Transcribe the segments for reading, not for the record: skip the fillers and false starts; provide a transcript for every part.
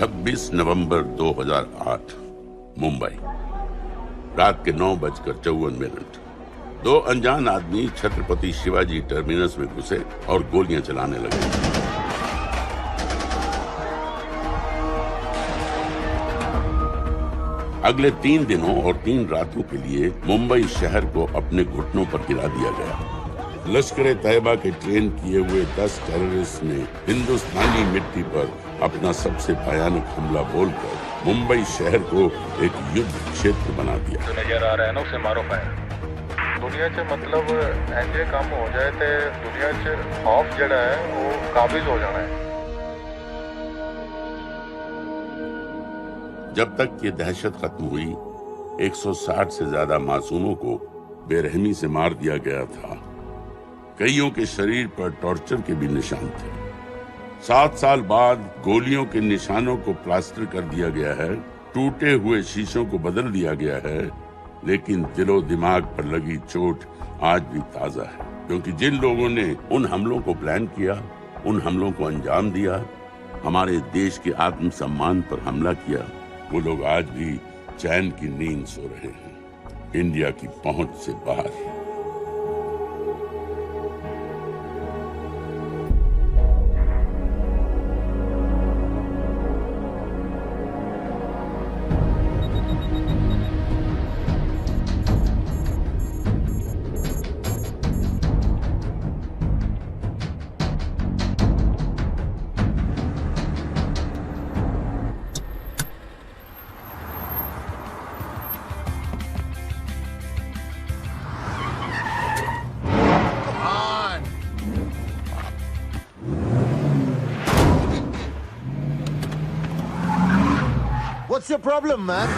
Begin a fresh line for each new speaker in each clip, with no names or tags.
26 नवंबर 2008 मुंबई, रात के 9:54। दो अनजान आदमी छत्रपति शिवाजी टर्मिनस में घुसे और गोलियां चलाने लगे। अगले 3 दिनों और 3 रातों के लिए मुंबई शहर को अपने घुटनों पर गिरा दिया गया। लश्कर तैयबा के ट्रेन किए हुए 10 टेररिस्ट ने हिंदुस्तानी मिट्टी पर अपना सबसे भयानक हमला बोलकर मुंबई शहर को एक युद्ध क्षेत्र बना दिया।
जो नजर आ रहा है ना, उसे मारो फायर। दुनिया च मतलब ऐसे काम हो जाए तो दुनिया च खौफ जड़ा है वो काबिज हो जाना है।
जब तक ये दहशत खत्म हुई, 160 से ज्यादा मासूमों को बेरहमी से मार दिया गया था। कईयों के शरीर पर टॉर्चर के भी निशान थे। 7 साल बाद गोलियों के निशानों को प्लास्टर कर दिया गया है, टूटे हुए शीशों को बदल दिया गया है, लेकिन दिलो दिमाग पर लगी चोट आज भी ताजा है। क्योंकि जिन लोगों ने उन हमलों को प्लान किया, उन हमलों को अंजाम दिया, हमारे देश के आत्मसम्मान पर हमला किया, वो लोग आज भी चैन की नींद सो रहे हैं, इंडिया की पहुंच से बाहर।
What's your problem, man?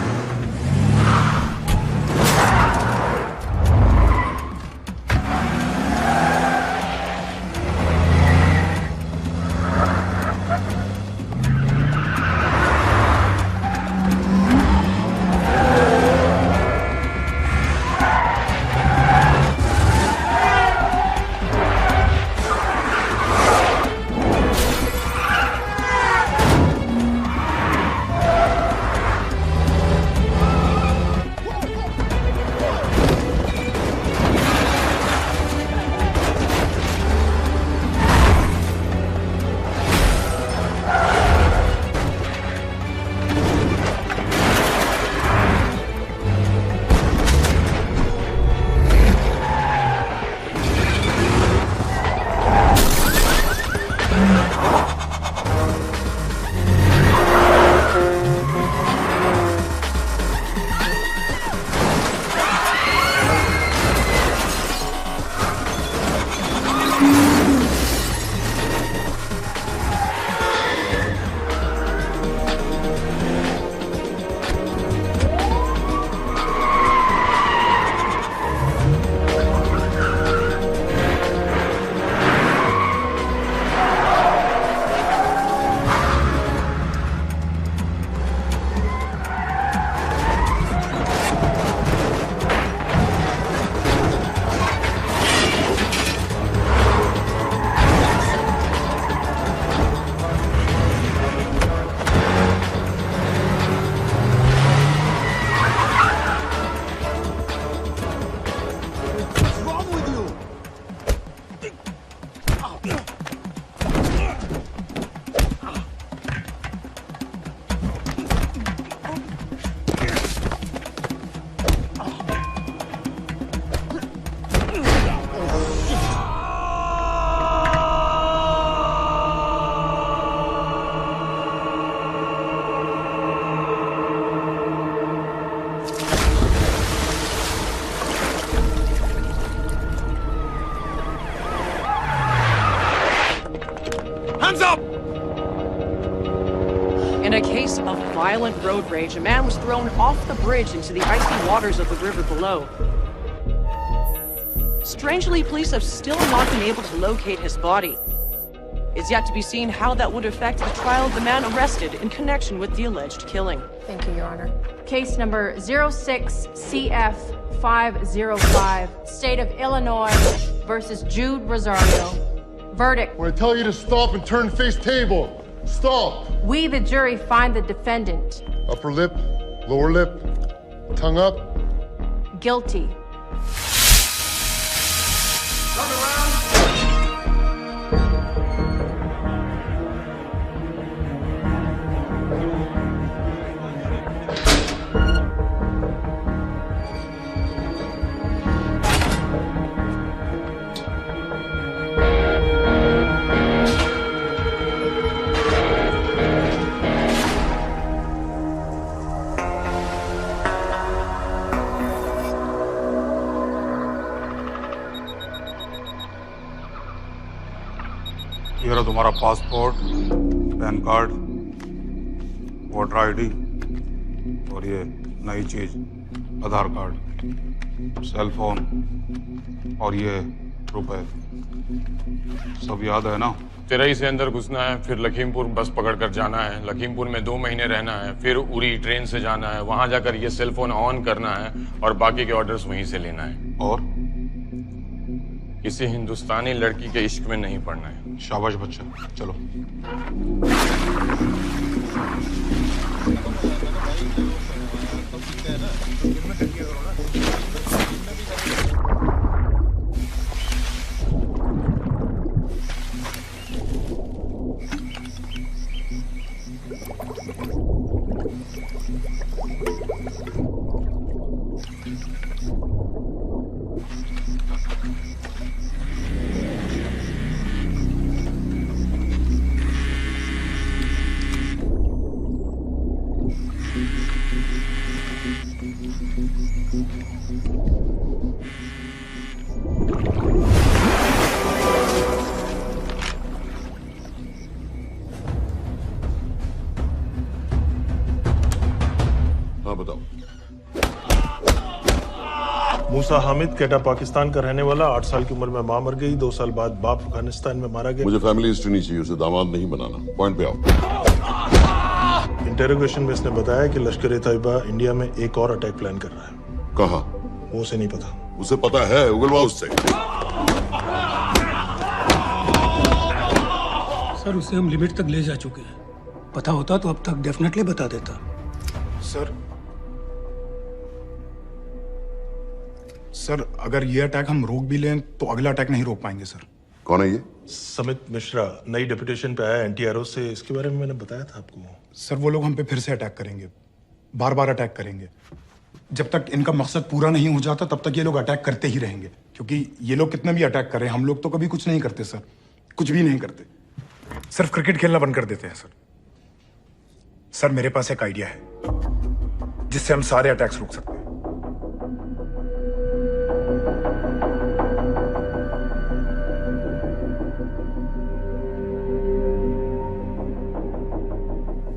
Hands up!
In a case of violent road rage, a man was thrown off the bridge into the icy waters of the river below. Strangely, police have still not been able to locate his body. It's yet to be seen how that would affect the trial of the man arrested in connection with the alleged killing.
Thank you, Your Honor. Case number 06-CF-505, State of Illinois versus Jude Rosario. Verdict.
When I tell you to stop and turn face table. Stop!
We, the jury, find the defendant
upper lip, lower lip, tongue up.
guilty.
ये रहा तुम्हारा passport, pan card, voter ID और ये नई चीज आधार card, cell phone और ये रुपए। सब याद है ना?
तिरई से अंदर घुसना है, फिर लखीमपुर बस पकड़कर जाना है, लखीमपुर में 2 महीने रहना है, फिर उरी ट्रेन से जाना है, वहां जाकर ये सेल फोन ऑन करना है और बाकी के ऑर्डर्स वहीं से लेना है।
और
किसी हिंदुस्तानी लड़की के इश्क में नहीं पड़ना है।
शाबाश बच्चा, चलो।
हाँ बताओ।
मूसा हामिद केटा पाकिस्तान का रहने वाला, 8 साल की उम्र में मां मर गई, 2 साल बाद बाप अफगानिस्तान में मारा गया।
मुझे फैमिली हिस्ट्री नहीं चाहिए, उसे दामाद नहीं बनाना। पॉइंट पे आओ।
इंटेरोगेशन में इसने बताया कि लश्कर ए तैयबा इंडिया में एक और अटैक प्लान कर रहा है।
कहाँ?
वो उसे नहीं पता।
उसे पता है, उगलवा उससे।
सर उसे हम लिमिट तक ले जा चुके हैं। पता होता तो अब तक डेफिनेटली बता देता।
सर अगर ये अटैक हम रोक भी लें तो अगला अटैक नहीं रोक पाएंगे सर।
कौन है ये?
समित मिश्रा नई डेपुटेशन पे आया एंटी एरो से। इसके बारे में मैंने बताया था आपको।
सर वो लोग हम पे फिर से अटैक करेंगे, बार बार अटैक करेंगे। जब तक इनका मकसद पूरा नहीं हो जाता तब तक ये लोग अटैक करते ही रहेंगे, क्योंकि ये लोग कितना भी अटैक करें हम लोग तो कभी कुछ नहीं करते सर, कुछ भी नहीं करते, सिर्फ क्रिकेट खेलना बंद कर देते हैं सर। सर मेरे पास एक आइडिया है जिससे हम सारे अटैक्स रोक सकते हैं।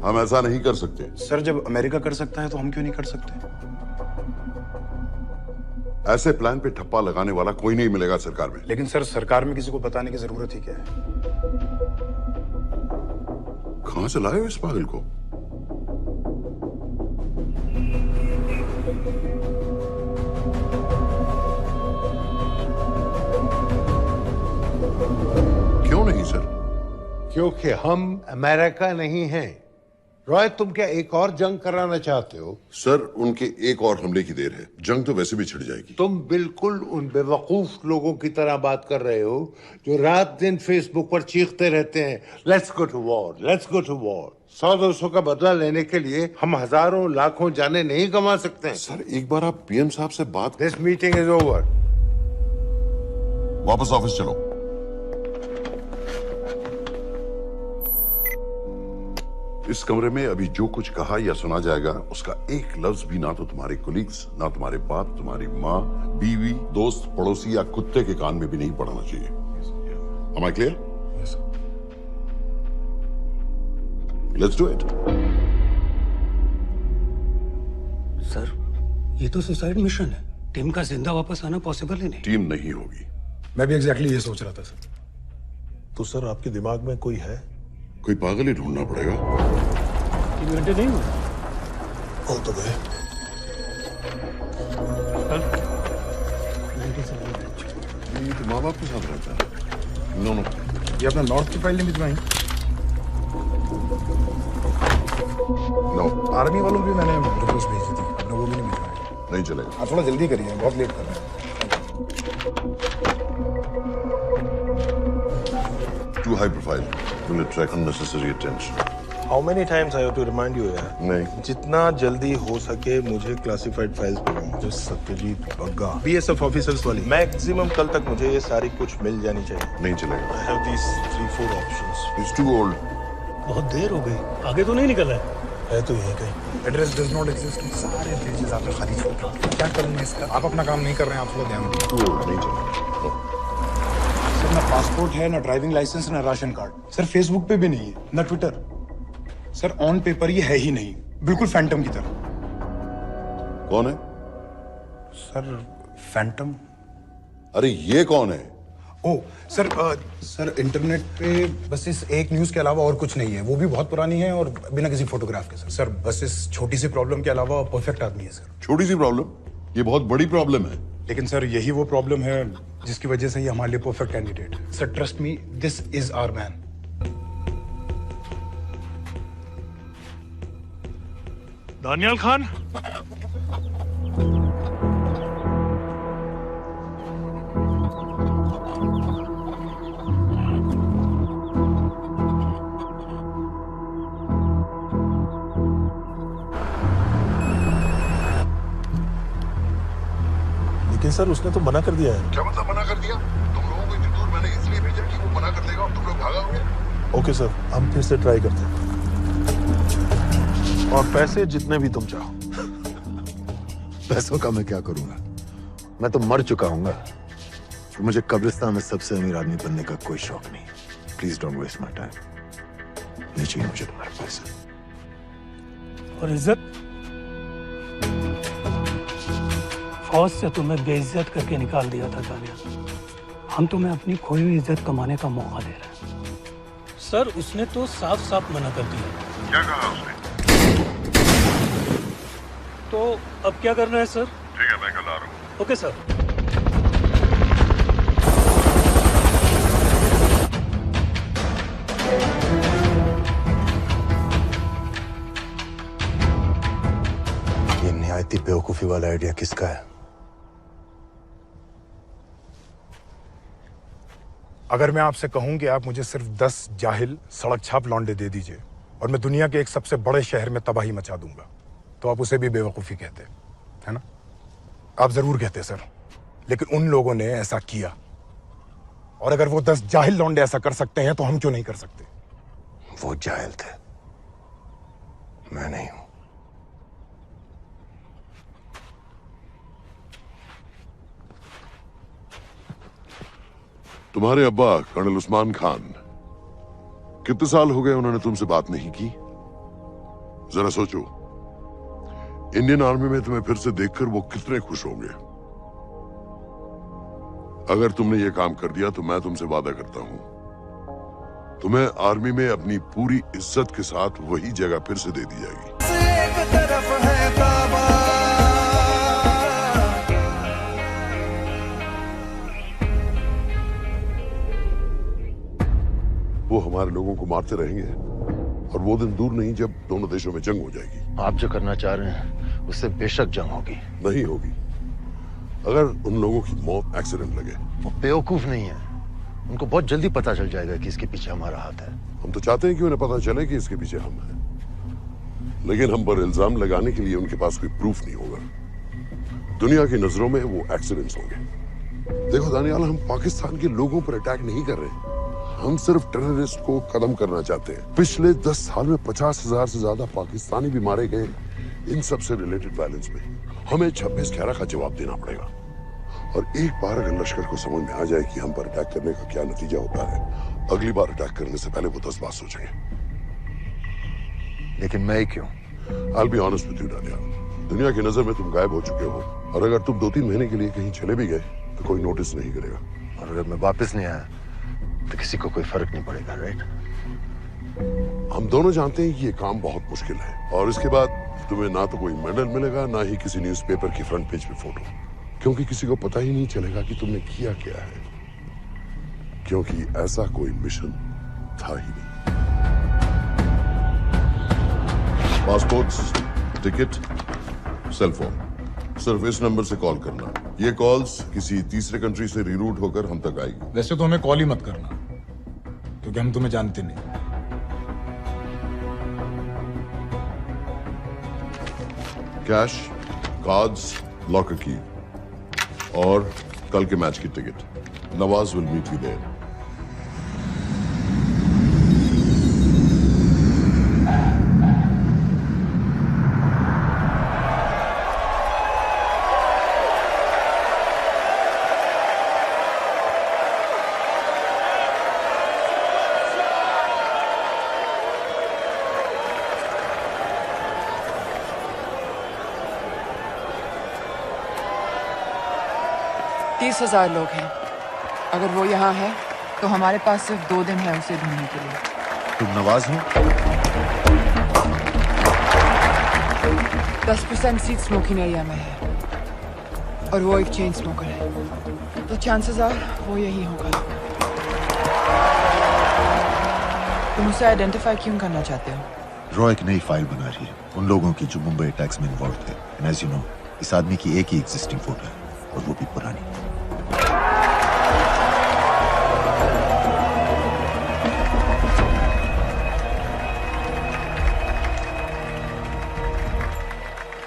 हम ऐसा नहीं कर सकते।
सर जब अमेरिका कर सकता है तो हम क्यों नहीं कर सकते?
ऐसे प्लान पे ठप्पा लगाने वाला कोई नहीं मिलेगा सरकार में।
लेकिन सर सरकार में किसी को बताने की जरूरत ही क्या है?
कहां से लाए हो इस पागल को? क्यों नहीं सर?
क्योंकि हम अमेरिका नहीं हैं। रॉय तुम क्या एक और जंग कराना चाहते हो?
सर उनके एक और हमले की देर है, जंग तो वैसे भी छिड़ जाएगी।
तुम बिल्कुल उन बेवकूफ लोगों की तरह बात कर रहे हो जो रात दिन फेसबुक पर चीखते रहते हैं let's go to war, let's go to war. 100-200 का बदला लेने के लिए हम हजारों लाखों जाने नहीं कमा सकते।
सर एक बार आप पीएम साहब से बात।
This meeting is over.
वापस ऑफिस चलो। इस कमरे में अभी जो कुछ कहा या सुना जाएगा उसका एक लफ्ज भी ना तो तुम्हारे कोलीग्स, ना तुम्हारे बाप, तुम्हारी माँ, बीवी, दोस्त, पड़ोसी या कुत्ते के कान में भी नहीं पड़ना चाहिए। Am I clear?
Yes, sir.
Let's do it.
Sir ये तो सुसाइड मिशन है। टीम का जिंदा वापस आना पॉसिबल ही नहीं।
टीम नहीं होगी।
मैं भी एग्जैक्टली ये सोच रहा था सर।
तो सर आपके दिमाग में कोई है?
कोई पागल ही ढूंढना पड़ेगा।
3 घंटे नहीं हुए।
हो तो गए।
ये तो माँ बाप के साथ रहता है। नो
ये अपना नॉर्थ की फाइल नहीं भिजवाई?
नो
आर्मी वालों भी मैंने रिक्वेस्ट भेजी थी, अपना वो भी नहीं भेजा है।
नहीं चलेगा।
आप थोड़ा जल्दी करिए, बहुत लेट कर रहे हैं।
Too high profile. Will attract unnecessary attention.
How many times I have to remind you यार?
नहीं।
जितना जल्दी हो सके मुझे क्लासिफाइड फाइल्स भेजो। जो सत्यजीत बग्गा BSF ऑफिसर्स वाली मैक्सिमम कल तक मुझे ये सारी कुछ मिल जानी चाहिए।
नहीं चलेगा।
I have these 3-4 options.
He's too old.
बहुत देर हो गई, आगे तो नहीं निकला
है तो यही कहीं।
एड्रेस डज नॉट एग्जिस्ट, सारे पेजेस आपने खाली छोड़ दिए। क्या करूंगा इसका? आप अपना काम नहीं कर रहे हैं, आप थोड़ा ध्यान दीजिए।
Too old. नहीं चलेगा।
सर ना पासपोर्ट है, ना ड्राइविंग लाइसेंस, ना राशन कार्ड। सर फेसबुक पे भी नहीं है, ना ट्विटर। सर ऑन पेपर ये है ही नहीं, बिल्कुल फैंटम की तरह।
कौन है?
Sir Phantom?
अरे ये कौन है?
ओ सर सर इंटरनेट पे बस इस एक न्यूज के अलावा और कुछ नहीं है, वो भी बहुत पुरानी है और बिना किसी फोटोग्राफ के। सर बस इस छोटी सी प्रॉब्लम के अलावा परफेक्ट आदमी है सर।
छोटी सी प्रॉब्लम? ये बहुत बड़ी प्रॉब्लम है।
लेकिन सर यही वो प्रॉब्लम है जिसकी वजह से ये हमारे लिए परफेक्ट कैंडिडेट है। Sir trust me, this is our man.
Daniyal Khan, लेकिन सर उसने तो मना कर दिया है।
क्या मतलब मना कर दिया? तुम लोगों को इतनी दूर मैंने इसलिए भेजा कि वो मना कर देगा और तुम लोग भागोगे।
ओके सर, हम फिर से ट्राई करते हैं और पैसे जितने भी तुम चाहो।
पैसों का मैं क्या करूंगा? मैं तो मर चुका हूंगा। तो मुझे कब्रिस्तान में सबसे अमीर आदमी बनने का कोई शौक नहीं। Please don't waste my time. नहीं चाहिए मुझे तुम्हारे पैसे।
और इज्जत? फौज से तुम्हें बेइज्जत करके निकाल दिया था दानिया। हम तुम्हें अपनी खोई हुई इज्जत कमाने का मौका दे रहे हैं। सर उसने तो साफ साफ मना कर दिया।
क्या कहा उसने?
तो अब क्या करना है सर?
ठीक है, मैं कल आ रहा हूँ।
Okay sir.
ये निहायती बेवकूफी वाला आइडिया किसका है?
अगर मैं आपसे कहूं कि आप मुझे सिर्फ 10 जाहिल सड़क छाप लौंडे दे दीजिए और मैं दुनिया के एक सबसे बड़े शहर में तबाही मचा दूंगा, तो आप उसे भी बेवकूफी कहते, है ना? आप जरूर कहते सर, लेकिन उन लोगों ने ऐसा किया। और अगर वो 10 जाहिल लौंडे ऐसा कर सकते हैं तो हम क्यों नहीं कर सकते?
वो जाहिल थे, मैं नहीं हूं।
तुम्हारे अब्बा कर्नल उस्मान खान, कितने साल हो गए उन्होंने तुमसे बात नहीं की? जरा सोचो, इंडियन आर्मी में तुम्हें फिर से देखकर वो कितने खुश होंगे। अगर तुमने ये काम कर दिया तो मैं तुमसे वादा करता हूं, तुम्हें आर्मी में अपनी पूरी इज्जत के साथ वही जगह फिर से दे दी जाएगी। वो हमारे लोगों को मारते रहेंगे और वो दिन दूर नहीं जब दोनों देशों में जंग हो जाएगी।
आप जो करना चाह रहे हैं उससे बेशक जंग होगी।
नहीं होगी। अगर उन लोगों की मौत एक्सीडेंट लगे।
वो बेवकूफ नहीं है, उनको बहुत जल्दी पता चल जाएगा कि इसके पीछे हमारा हाथ है।
हम तो चाहते हैं कि उन्हें पता चले कि इसके पीछे हम हैं, लेकिन हम पर इल्जाम लगाने के लिए उनके पास कोई प्रूफ नहीं होगा। दुनिया की नजरों में वो एक्सीडेंट्स होंगे। देखो दानियाल, हम पाकिस्तान के लोगों पर अटैक नहीं कर रहे, हम सिर्फ टेररिस्ट को खत्म करना चाहते हैं। पिछले 10 साल में 50,000 से ज्यादा पाकिस्तानी भी मारे गए इन सब से रिलेटेड वायलेंस में। हमें 26/11 का जवाब देना पड़ेगा। और एक बार अगर लश्कर को समझ में आ जाए कि हम पर अटैक करने का क्या नतीजा होता है, अगली बार अटैक करने से पहले वो 10 बार सोचेंगे।
लेकिन मैं ही क्यों?
I'll be honest with you, Daniyal, दुनिया की नजर में तुम गायब हो चुके हो और अगर तुम 2-3 महीने के लिए कहीं चले भी गए तो कोई नोटिस नहीं करेगा।
और अगर मैं वापस नहीं आया तो किसी को कोई फर्क नहीं पड़ेगा, राइट?
हम दोनों जानते हैं कि ये काम बहुत मुश्किल है और इसके बाद तुम्हें ना तो कोई मेडल मिलेगा, ना ही किसी न्यूज़पेपर की फ्रंट पेज पे फोटो, क्योंकि किसी को पता ही नहीं चलेगा कि तुमने किया क्या है, क्योंकि ऐसा कोई मिशन था ही नहीं। Passports, ticket, cell phone. सिर्फ इस नंबर से कॉल करना। ये कॉल्स किसी तीसरे कंट्री से रीरूट होकर हम तक आएगी।
वैसे तो हमें कॉल ही मत करना, क्योंकि हम तुम्हें जानते नहीं।
कैश, कार्ड्स, लॉकर की और कल के मैच की ticket. Nawaz will meet you there.
तीस 30,000 लोग हैं। अगर वो यहाँ है तो हमारे पास सिर्फ 2 दिन है उसे ढूंढने के लिए।
तुम नवाज हो?
10% सीट स्मोकिंग एरिया में है और वो एक चेन स्मोकर है, तो चांसेस आर वो यही होगा। तुम उसे आइडेंटिफाई क्यों करना चाहते हो?
रॉ एक नई फाइल बना रही है उन लोगों की जो मुंबई अटैक्स में इन्वॉल्व थे। एंड एज यू नो, इस आदमी की एक ही एग्जिस्टिंग फोटो है और वो भी पुरानी।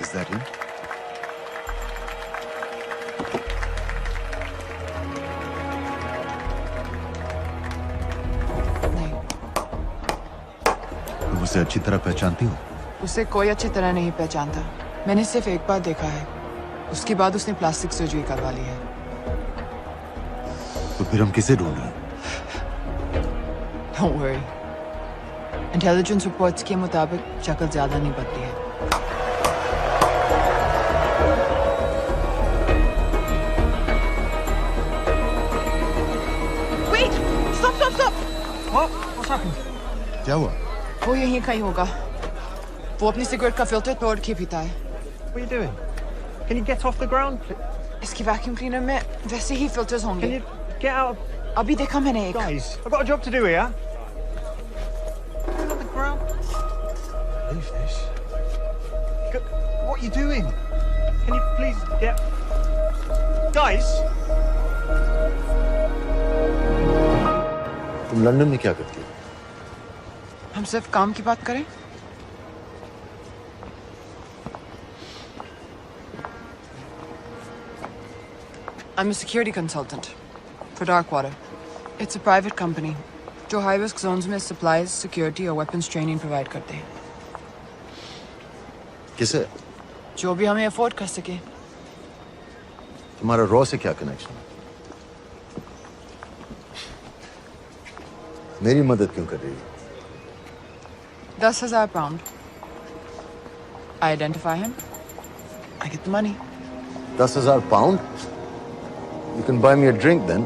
Is that him?
नहीं।
तुम उसे अच्छी तरह पहचानती हो?
उसे कोई अच्छी तरह नहीं पहचानता। मैंने सिर्फ एक बार देखा है, उसके बाद उसने प्लास्टिक सर्जरी करवा ली है।
तो फिर हम किसे ढूंढ रहे हैं?
Don't worry. इंटेलिजेंस रिपोर्ट्स के मुताबिक शक्ल ज्यादा नहीं बदली है। Wait! Stop! Stop! Stop!
What's happened?
क्या हुआ?
वो यहीं कहीं होगा। वो अपनी सिगरेट का फिल्टर तोड़ के पीता है।
What are you doing? Can you get off the ground?
इसकी वैक्यूम क्लीनर में वैसे ही फिल्टर्स होंगे।
Can you get out?
अभी देखा मैंने एक।
Guys, I've got a job to do here. Get on the ground. Leave this. What are you doing? Can you please get... Guys?
तुम London में क्या करती हो?
हम सिर्फ काम की बात करें? I'm a security consultant for Darkwater. It's a private company जो high risk zones में supplies, security और weapons training provide करते हैं।
किसे?
जो भी हमें afford कर सके।
तुम्हारा रॉ से क्या कनेक्शन? मेरी मदद क्यों कर रही है?
10,000 pound. I identify him. I get the money.
10,000 pound? You can buy me a drink then.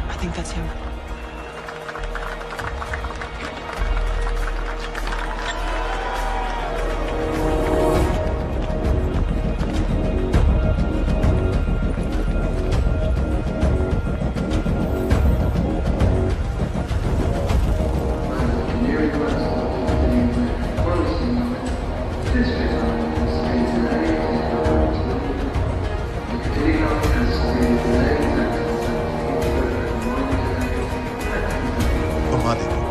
I think that's him.
घुमा देंगे।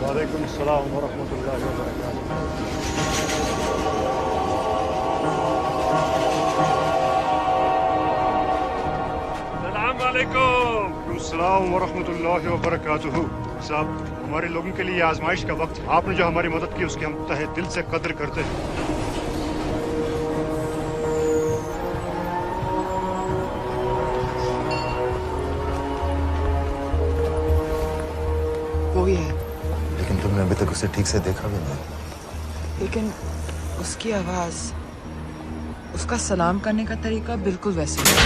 वालेकुम सलाम व रहमतुल्लाहि व बरकातुहू। सलाम वालेकुम। सलाम व रहमतुल्लाहि व बरकातुहू। साहब, हमारे लोगों के लिए आजमाइश का वक्त है। आपने जो हमारी मदद की उसकी हम तहे दिल से कद्र करते हैं।
वो ही है,
लेकिन तुमने अभी तक उसे ठीक से देखा भी नहीं।
लेकिन उसकी आवाज, उसका सलाम करने का तरीका बिल्कुल वैसे ही है।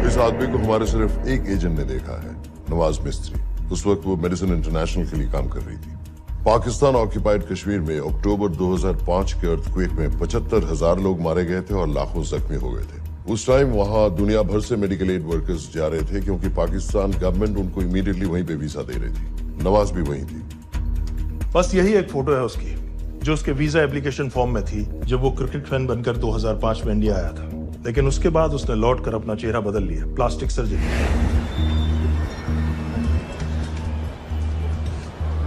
इस आदमी को हमारे सिर्फ एक एजेंट ने देखा है, नवाज मिस्त्री। उस वक्त वो मेडिसिन इंटरनेशनल के लिए काम कर रही थी। पाकिस्तान ऑक्यूपाइड कश्मीर में अक्टूबर 2005 के अर्थक्वेक में 75,000 लोग मारे गए थे और लाखों जख्मी हो गए थे। उस टाइम वहां दुनिया भर से मेडिकल एड वर्कर्स जा रहे थे क्योंकि पाकिस्तान गवर्नमेंट उनको इमीडिएटली वहीं पे वीजा दे रही थी। नवाज भी वहीं थी।
बस यही एक फोटो है उसकी, जो उसके वीजा एप्लीकेशन फॉर्म में थी जब वो क्रिकेट फैन बनकर 2005 में इंडिया आया था। लेकिन उसके बाद उसने लौट कर अपना चेहरा बदल लिया, प्लास्टिक सर्जरी।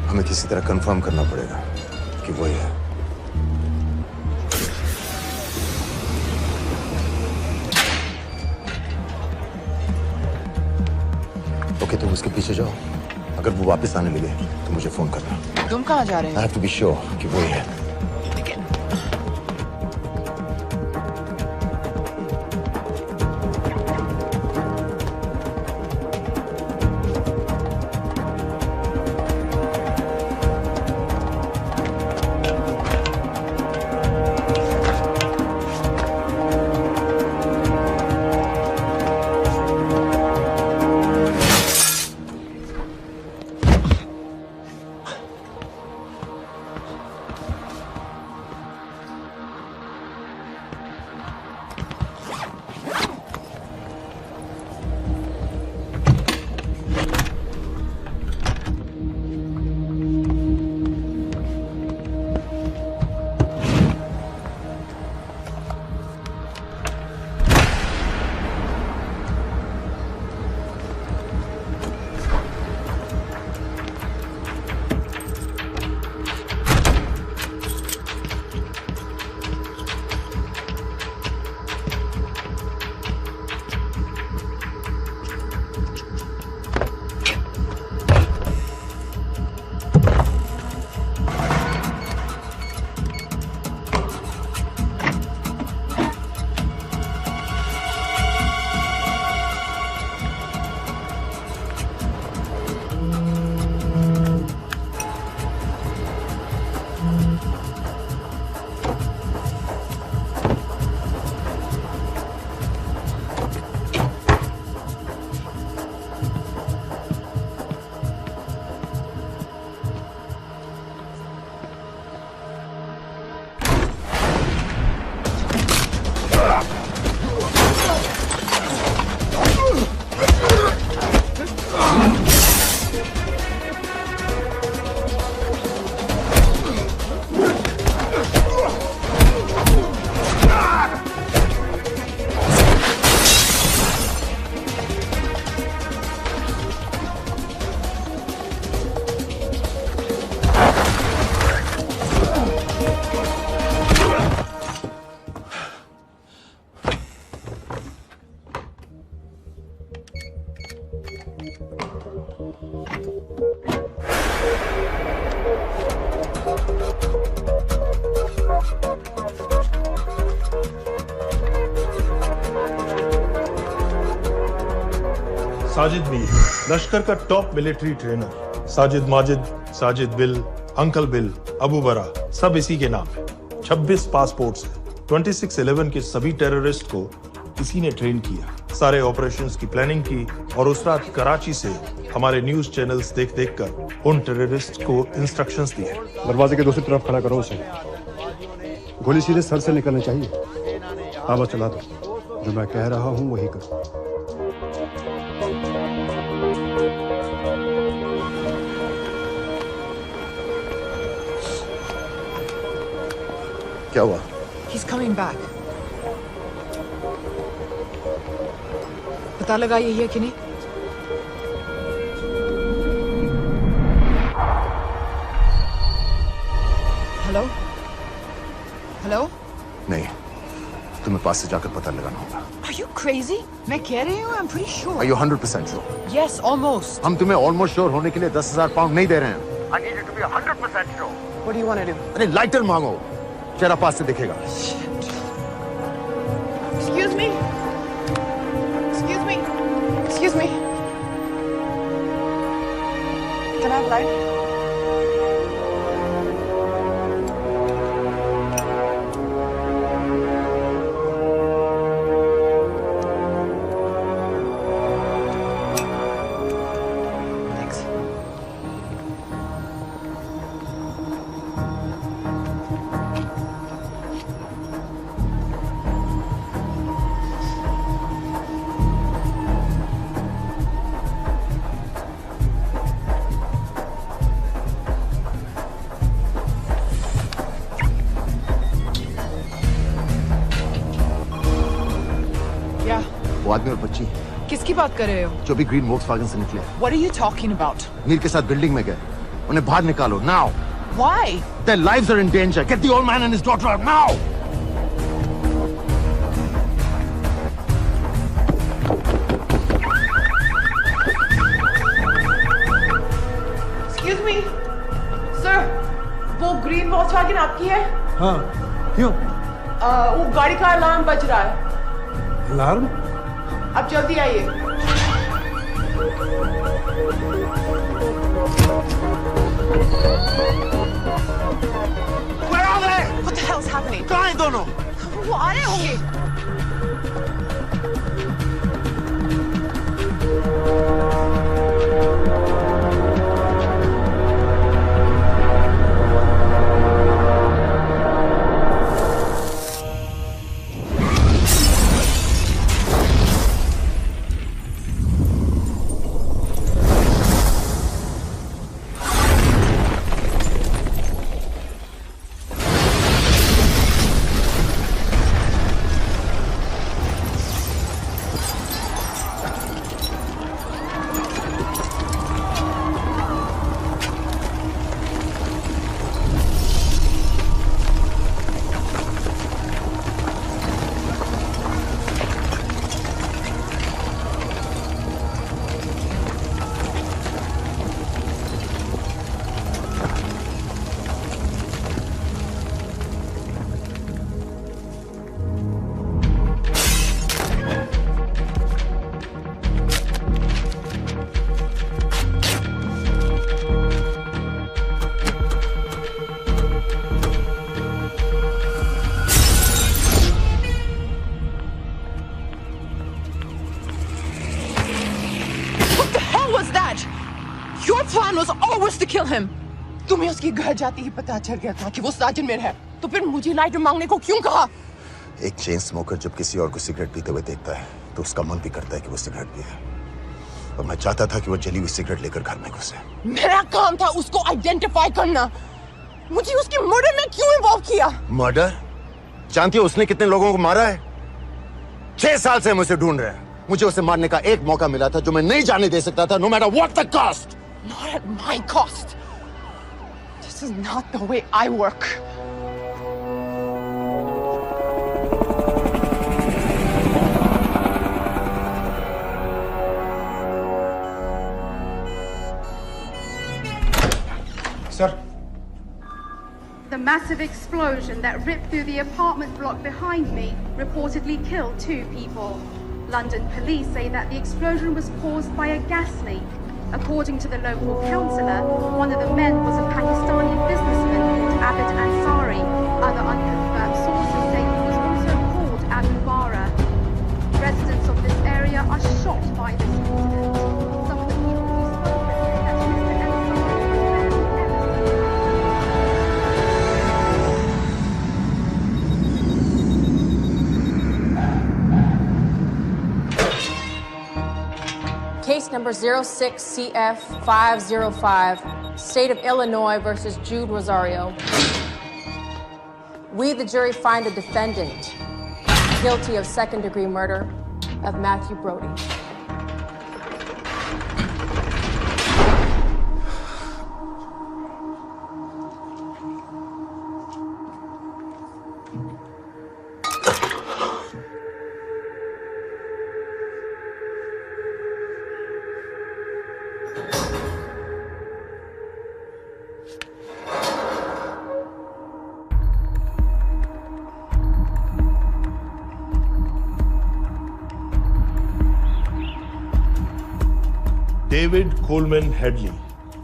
हमें किसी तरह कंफर्म करना पड़ेगा कि वही है। ओके, तुम उसके पीछे जाओ। अगर वो वापस आने लगे तो मुझे फोन करना।
तुम कहाँ जा रहे
I
हो?
have to be sure कि वही है।
साजिद मीर, लश्कर का top military trainer. Sajid Majid, Sajid bill, uncle bill, Abu बरा, सब इसी के नाम है। 26 पासपोर्ट्स हैं। 26/11 के सभी टेररिस्ट को इसी ने ट्रेन किया, सारे ऑपरेशंस की प्लानिंग की और उस रात कराची से हमारे न्यूज चैनल्स देख देख कर उन टेररिस्ट को इंस्ट्रक्शंस दिए।
दरवाजे के दूसरी तरफ खड़ा करो उसे। गोली सीधे सर से निकलनी चाहिए। आवाज चला दो, जो मैं कह रहा हूँ वही करो।
क्या हुआ?
He's coming back. पता लगा यही है कि नहीं? हेलो हेलो
नहीं, तुम्हें पास से जाकर पता लगाना होगा।
Are you crazy? मैं कह रही हूँ, I'm pretty sure.
Are you 100% sure?
Yes, almost.
हम तुम्हें almost sure होने के लिए 10,000 पाउंड नहीं दे रहे हैं।
I need you to be 100% sure. What do you want to do?
अरे लाइटर मांगो, चेहरा पास से दिखेगा।
Excuse me. Excuse me. Excuse me. Can I have light?
वो आदमी और बच्ची
किसकी बात कर रहे हो?
जो भी ग्रीन वोक्सवैगन से निकले।
What are you talking about?
Mir के साथ बिल्डिंग में गए, उन्हें बाहर निकालो now.
Why?
Their lives are in danger. Get the old man and his daughter out now.
Excuse me, sir. वो ग्रीन वॉक्सवैगन आपकी है?
हाँ, क्यों?
वो गाड़ी का अलार्म बज रहा है।
अलार्म?
आप जल्दी आइए।
Where are they?
What the hell's happening?
कहाँ हैं दोनों?
वो आ रहे होंगे। Your plan was always to kill him. तुम्हें उसके घर जाते ही पता चल गया था कि वो साजन में है, तो फिर मुझे लाइटर मांगने को क्यों कहा?
एक चेन स्मोकर जब किसी और को सिगरेट पीते हुए देखता है तो उसका मन भी करता है कि वो सिगरेट पिए। और मैं चाहता था कि वो जली हुई सिगरेट लेकर घर में घुसे।
मेरा काम था उसको आइडेंटिफाई करना। मुझे उसके मर्डर में क्यों इन्वॉल्व किया?
मर्डर? जानती हो उसने कितने लोगों को मारा है? 6 साल से हम उसे ढूंढ रहे हैं। मुझे उसे मारने का एक मौका मिला था जो मैं नहीं जाने दे सकता था, no matter what the cost.
Not at my cost. This is not the way I work.
Sir.
The massive explosion that ripped through the apartment block behind me reportedly killed 2 people. London police say that the explosion was caused by a gas leak. According to the local councillor, one of the men was a Pakistani businessman called Abid Ansari. Other unconfirmed sources say he was also called Abu Bara. Residents of this area are shocked by this incident. Some of the people who spoke with say that Mr. Ansari
Case number 06CF505, State of Illinois versus Jude Rosario. We, the jury, find the defendant guilty of second-degree murder of Matthew Brody.
David Coleman Headley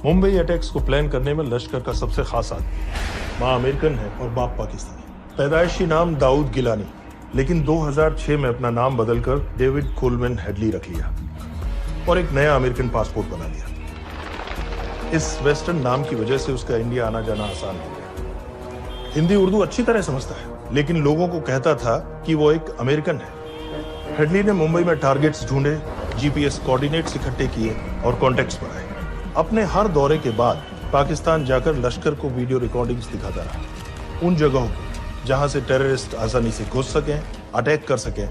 Mumbai attacks को plan करने में लश्कर का सबसे खास आदमी। मां American है और बाप पाकिस्तानी। पैदाइशी नाम दाऊद गिलानी, लेकिन 2006 में अपना नाम बदलकर डेविड कोलमैन हेडली रख लिया और एक नया अमेरिकन पासपोर्ट बना लिया। इस वेस्टर्न नाम की वजह से उसका इंडिया आना जाना आसान हो गया। हिंदी उर्दू अच्छी तरह समझता है, लेकिन लोगों को कहता था कि वो एक अमेरिकन है। हेडली ने मुंबई में टारगेट्स ढूंढे, जीपीएस कोऑर्डिनेट्स इकट्ठे किए और कॉन्टेक्ट्स बनाए। अपने हर दौरे के बाद पाकिस्तान जाकर लश्कर को वीडियो रिकॉर्डिंग्स दिखाता रहा, उन जगहों पर जहां से टेररिस्ट आसानी से घुस सकें, अटैक कर सकें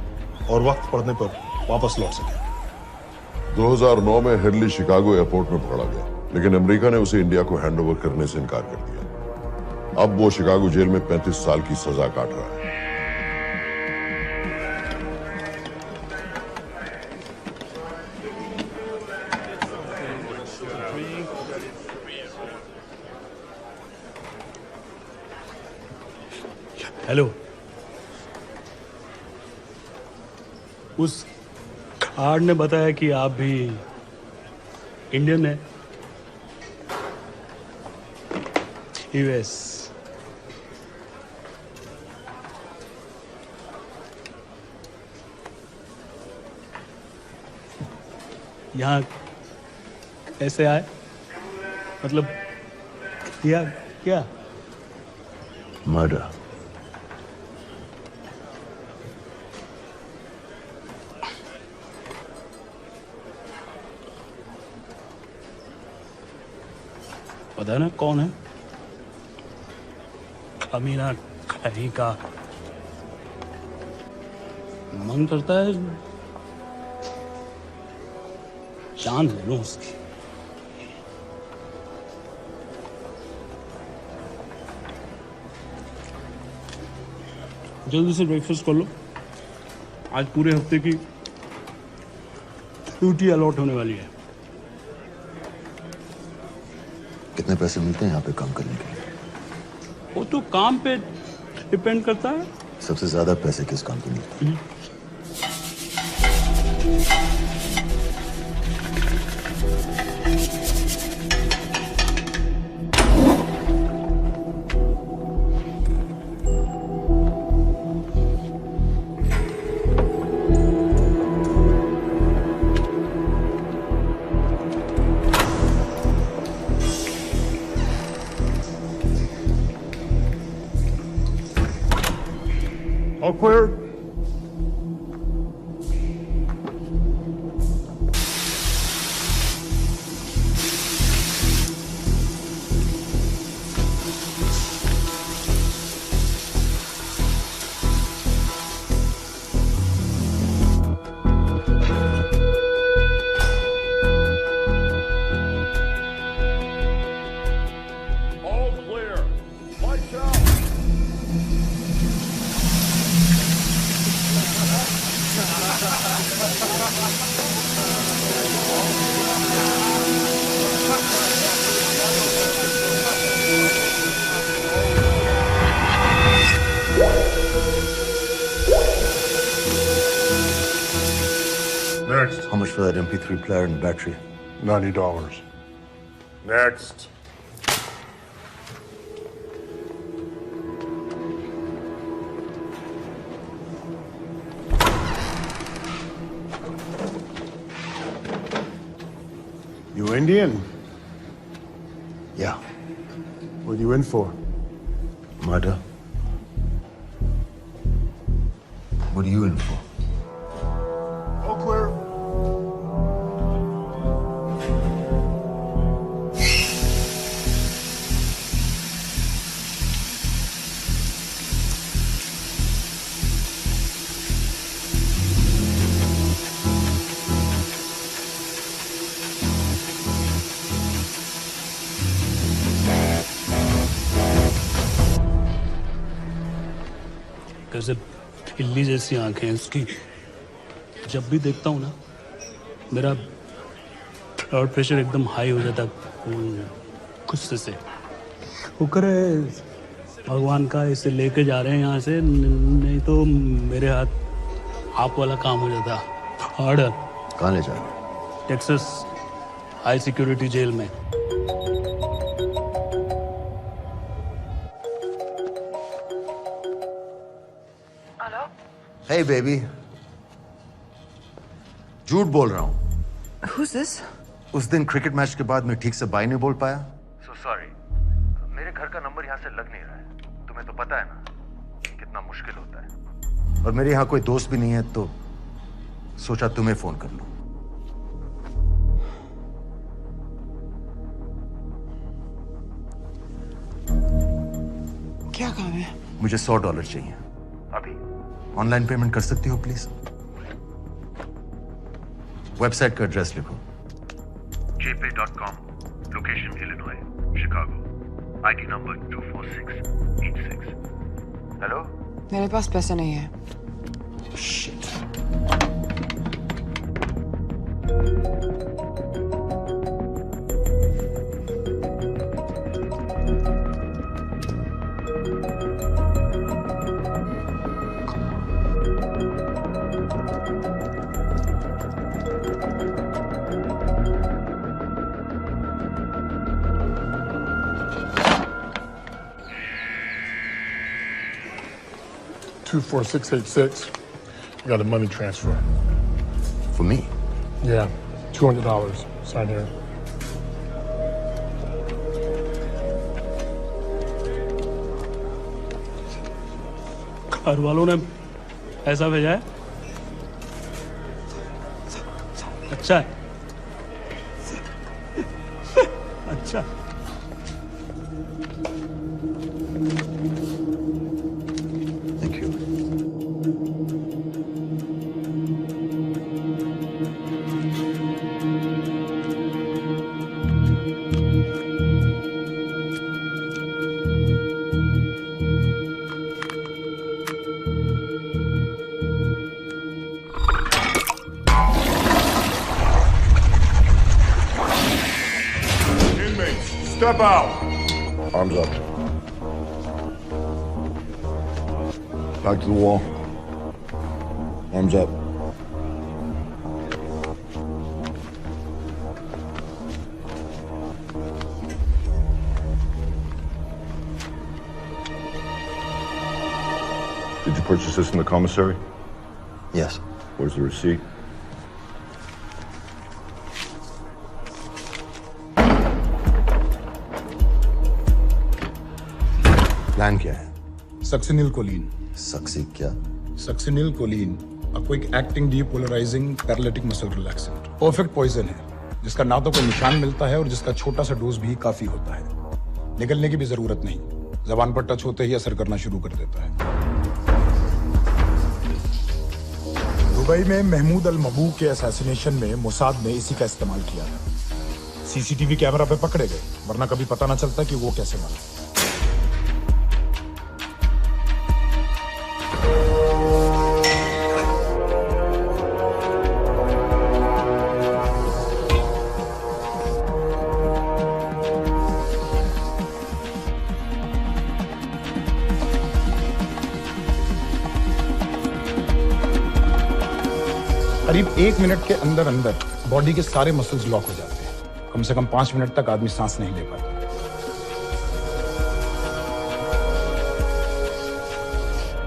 और वक्त पड़ने पर वापस लौट सकें।
2009 में हेडली शिकागो एयरपोर्ट में पकड़ा गया, लेकिन अमेरिका ने उसे इंडिया को हैंडओवर करने से इनकार कर दिया। अब वो शिकागो जेल में 35 साल की सजा काट रहा है।
हेलो, उस कार्ड ने बताया कि आप भी इंडियन है। यूएस। यहाँ कैसे आए? मतलब किया क्या?
मर्डर।
पता ना कौन है? अमीना कहीं का। मन करता है जान ले लो उसकी। जल्दी से ब्रेकफास्ट कर लो, आज पूरे हफ्ते की ड्यूटी अलॉट होने वाली है।
कितने पैसे मिलते हैं यहाँ पे काम करने के लिए?
वो तो काम पे डिपेंड करता है।
सबसे ज्यादा पैसे किस काम पे मिलते हैं?
All clear?
Next. How much for that MP3 player and battery?
$90.
Next.
You Indian?
Yeah.
What are you in for?
Murder. What are you in for?
All clear.
कैसे इल्ली जैसी आंखें हैं इसकी। जब भी देखता हूँ ना, मेरा ब्लड प्रेशर एकदम हाई हो जाता गुस्से से। शुक्र है भगवान का इसे लेके जा रहे हैं यहाँ से, नहीं तो मेरे हाथ आप वाला काम हो जाता। ऑर्डर।
कहाँ ले जा रहे?
टेक्सास हाई सिक्योरिटी जेल में।
Hey baby, झूठ बोल रहा हूँ।
Who's this?
उस दिन क्रिकेट मैच के बाद मैं ठीक से बाय नहीं बोल पाया।
So sorry. मेरे घर का नंबर यहाँ से लग नहीं रहा है। तुम्हें तो पता है ना कितना मुश्किल होता है।
और मेरे यहाँ कोई दोस्त भी नहीं है तो सोचा तुम्हें फोन कर लूं।
क्या काम है?
मुझे $100 चाहिए
अभी।
ऑनलाइन पेमेंट कर सकती हो प्लीज? वेबसाइट का एड्रेस लिखो।
jpay.com, location Illinois, Chicago, ID number 24686। Hello?
मेरे पास पैसे नहीं है।
Shit.
$24686. I got a money transfer.
For me?
Yeah, $200. Sign here.
घर वालों ने पैसा भेजा है? अच्छा है। अच्छा।
Thank you.
Inmates, step out.
Arms up. Back to the wall. Arms up. Did you purchase this in the commissary?
Yes.
Where's the receipt?
Plan क्या है?
Succinylcholine.
सक्सी क्या?
Succinylcholine, a quick acting depolarizing paralytic muscle relaxant। Perfect poison है जिसका ना तो कोई निशान मिलता है और जिसका छोटा सा डोज भी काफी होता है। निकलने की भी जरूरत नहीं, जबान पर टच होते ही असर करना शुरू कर देता है। दुबई में महमूद अल मबूक के असैसिनेशन में मोसाद ने इसी का इस्तेमाल किया था। सीसीटीवी कैमरा पे पकड़े गए, वरना कभी पता ना चलता कि वो कैसे मरा। करीब 1 मिनट के अंदर अंदर बॉडी के सारे मसल्स लॉक हो जाते हैं। कम से कम 5 मिनट तक आदमी सांस नहीं ले पाता।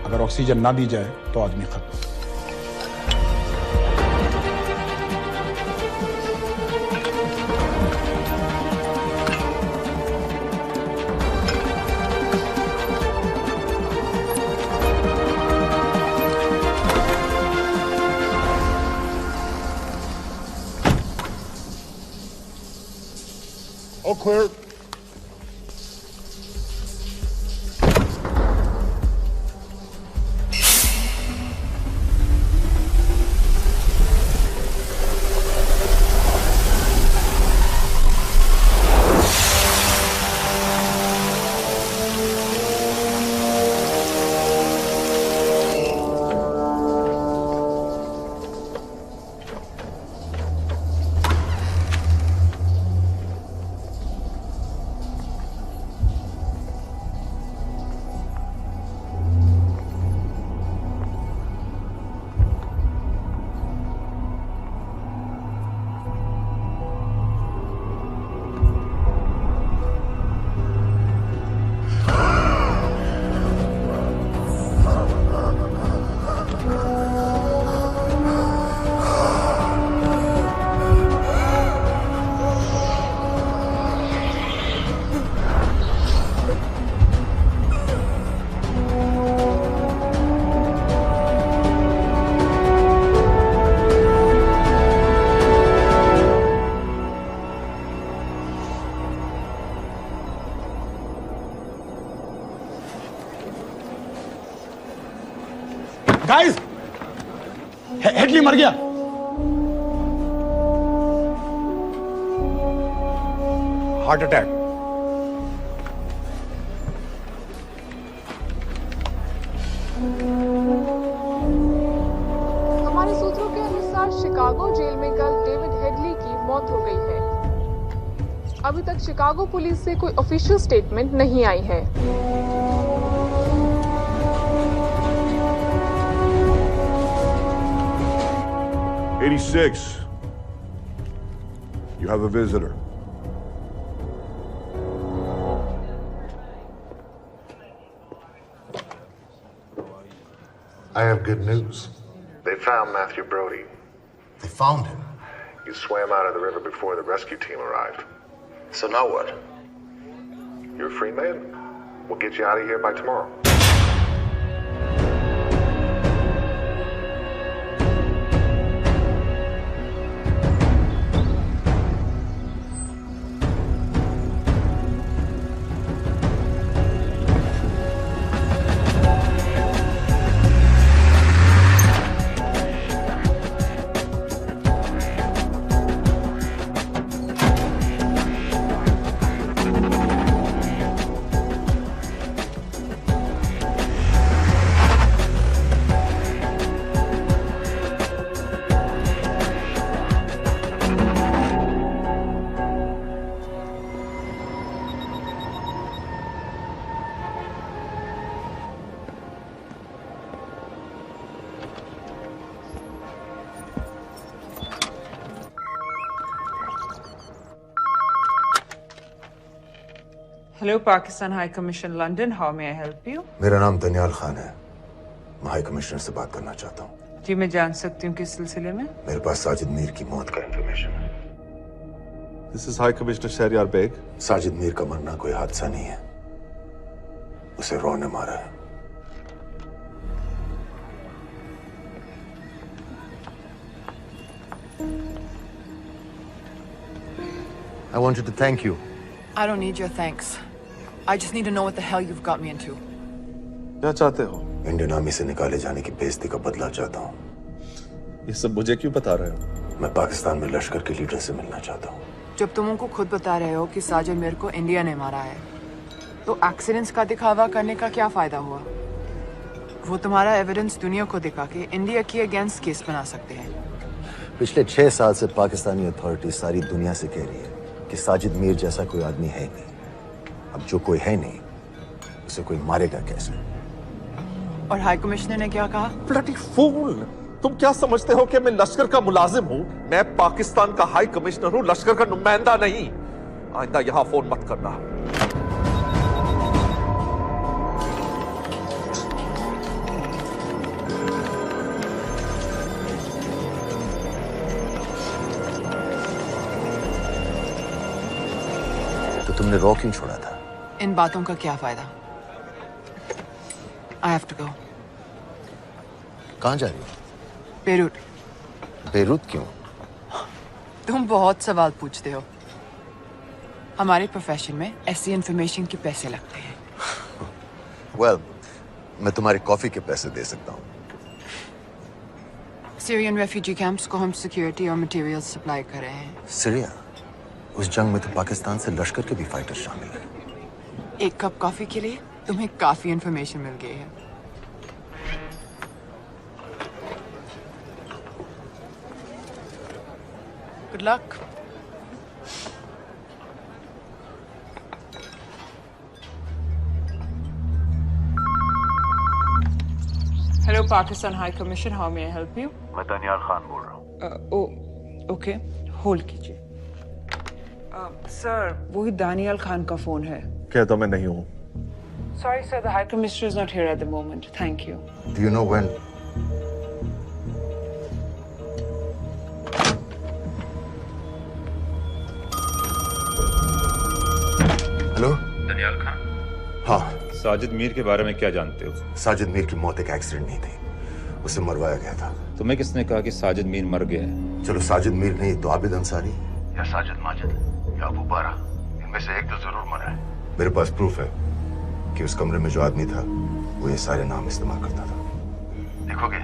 अगर ऑक्सीजन ना दी जाए तो आदमी खत्म।
All clear.
गाइस, हेडली मर गया। Heart attack.
हमारे सूत्रों के अनुसार शिकागो जेल में कल डेविड हेडली की मौत हो गई है। अभी तक शिकागो पुलिस से कोई ऑफिशियल स्टेटमेंट नहीं आई है।
You have a visitor.
I have good news.
They found Matthew Brody.
They found him.
He swam out of the river before the rescue team arrived. So now what? You're a free man. We'll get you out of here by tomorrow.
Hello, Pakistan High Commission, London. How may I help you?
मेरा नाम दनियाल खान है। मैं high commissioner से बात करना चाहता हूँ।
जी, मैं जान सकती हूँ किस सिलसिले में?
मेरे पास साजिद मीर की मौत का इंफॉर्मेशन है।
This is High Commissioner Shahryar Beg.
Sajid Mir का मरना कोई हादसा नहीं है। उसे रॉ ने मारा है। I wanted to thank you.
I don't need your thanks. I just need to know what the hell you've got me into.
क्या चाहते हो?
इंडियन आर्मी से निकाले जाने की बेइज्जती का बदला चाहता हूँ।
ये सब मुझे क्यों बता रहे हो?
मैं पाकिस्तान में लश्कर के लीडर से मिलना चाहता हूँ।
जब तुम उनको खुद बता रहे हो कि साजिद मीर को इंडिया ने मारा है, तो एक्सीडेंट्स का दिखावा करने का क्या फायदा हुआ? वो तुम्हारा एविडेंस दुनिया को दिखा के इंडिया की अगेंस्ट केस बना सकते हैं।
पिछले 6 साल से पाकिस्तानी अथॉरिटी सारी दुनिया से कह रही है कि साजिद मीर जैसा कोई आदमी है नहीं। अब जो कोई है नहीं, उसे कोई मारेगा कैसे?
और हाई कमिश्नर ने क्या कहा?
Bloody fool! तुम क्या समझते हो कि मैं लश्कर का मुलाजिम हूँ? मैं पाकिस्तान का हाई कमिश्नर हूँ, लश्कर का नुमाइंदा नहीं। आइंदा यहाँ फोन मत करना।
तो तुमने रॉ क्यों छोड़ा था?
इन बातों का क्या फायदा? I have to go.
कहाँ जा रही हो?
बेरूट।
बेरूत क्यों?
तुम बहुत सवाल पूछते हो। हमारे प्रोफेशन में ऐसी इंफॉर्मेशन के पैसे लगते हैं।
Well, मैं तुम्हारी कॉफी के पैसे दे सकता हूँ।
सीरियन रेफ्यूजी कैंप्स को हम सिक्योरिटी और मटेरियल सप्लाई कर रहे हैं।
सीरिया? उस जंग में तो पाकिस्तान से लश्कर के भी फाइटर शामिल हैं।
एक कप कॉफी के लिए तुम्हें काफी इंफॉर्मेशन मिल गई है। Good luck. Hello, Pakistan High Commission. How may I help you?
मैं दनियाल खान बोल रहा हूँ।
Okay. Hold कीजिए। Sir, वही दानियाल खान का फोन है।
कहता मैं नहीं हूँ।
Sorry, sir. The High Commissioner is not here at the moment. Thank you.
Do you know when? Hello?
Daniyal Khan.
हाँ।
साजिद मीर के बारे में क्या जानते हो?
साजिद मीर की मौत एक एक्सीडेंट नहीं थी, उसे मरवाया गया था।
तुम्हें किसने कहा कि साजिद मीर मर गया है?
चलो साजिद मीर नहीं तो आबिद अंसारी
या साजिद माजिद या अबू बारा, इनमें से एक तो जरूर मरा है।
मेरे पास प्रूफ है कि उस कमरे में जो आदमी था वो ये सारे नाम इस्तेमाल करता था। देखोगे?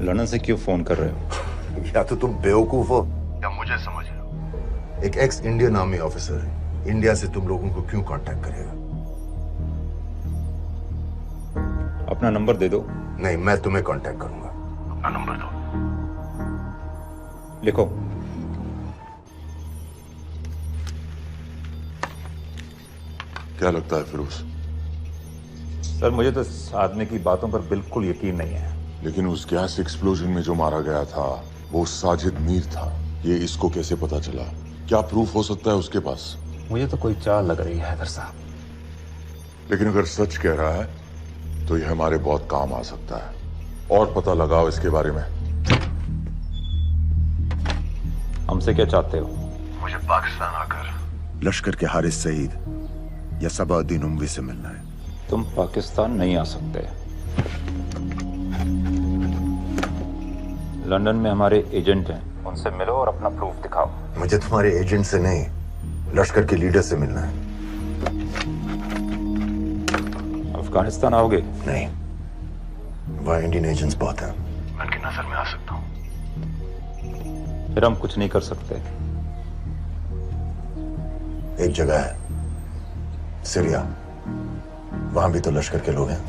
लंदन से क्यों फोन कर रहे हो?
या तो तुम बेवकूफ हो या मुझे समझ रहे हो। एक x Indian army officer India से तुम लोगों को क्यों कांटेक्ट करेगा?
अपना नंबर दे दो।
नहीं, मैं तुम्हें कांटेक्ट करूंगा। अपना नंबर दो।
लिखो।
क्या लगता है फिरोज?
सर मुझे तो इस आदमी की बातों पर बिल्कुल यकीन नहीं है।
लेकिन उस गैस एक्सप्लोजन में जो मारा गया था वो साजिद मीर था। ये इसको कैसे पता चला? क्या प्रूफ हो सकता है उसके पास?
मुझे तो कोई चाल लग रही है हैदर साहब।
लेकिन अगर सच कह रहा है तो ये हमारे बहुत काम आ सकता है। और पता लगाओ इसके बारे में।
हमसे क्या चाहते हो?
मुझे पाकिस्तान आकर लश्कर के हारिस सईद या सबाउद्दीन उमवी से मिलना है।
तुम पाकिस्तान नहीं आ सकते। लंदन में हमारे एजेंट हैं, उनसे मिलो और अपना प्रूफ दिखाओ।
मुझे तुम्हारे एजेंट से नहीं, लश्कर के लीडर से मिलना है।
अफगानिस्तान आओगे?
नहीं, वहां इंडियन एजेंट्स बहुत हैं, मैं उनकी नजर में आ सकता हूं।
फिर हम कुछ नहीं कर सकते।
एक जगह है सीरिया, वहां भी तो लश्कर के लोग हैं।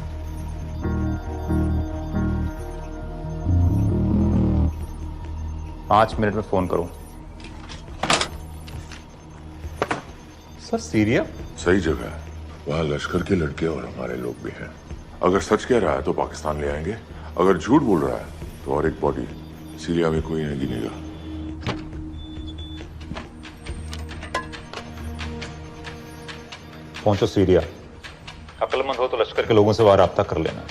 पांच मिनट में फोन करो।
सर सीरिया सही जगह है। वहां लश्कर के लड़के और हमारे लोग भी हैं। अगर सच कह रहा है तो पाकिस्तान ले आएंगे, अगर झूठ बोल रहा है तो और एक बॉडी सीरिया में कोई नहीं गिनेगा।
पहुंचो सीरिया। अक्लमंद हो तो लश्कर के लोगों से वहां राब्ता कर लेना।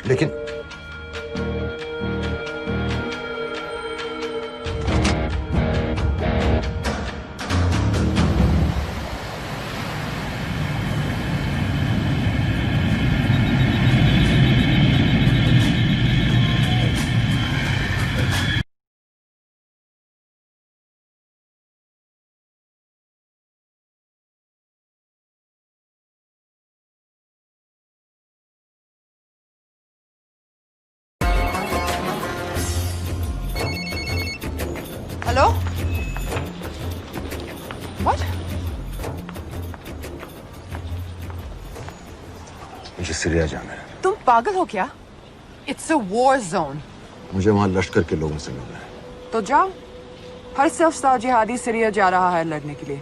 लेकिन
हेलो? What?
मुझे सीरिया जाना है।
तुम पागल हो क्या? It's a war zone.
मुझे वहां लश्कर के लोगों से मिलना है।
तो जाओ। हर सफ्ताह जिहादी सीरिया जा रहा है लड़ने के लिए।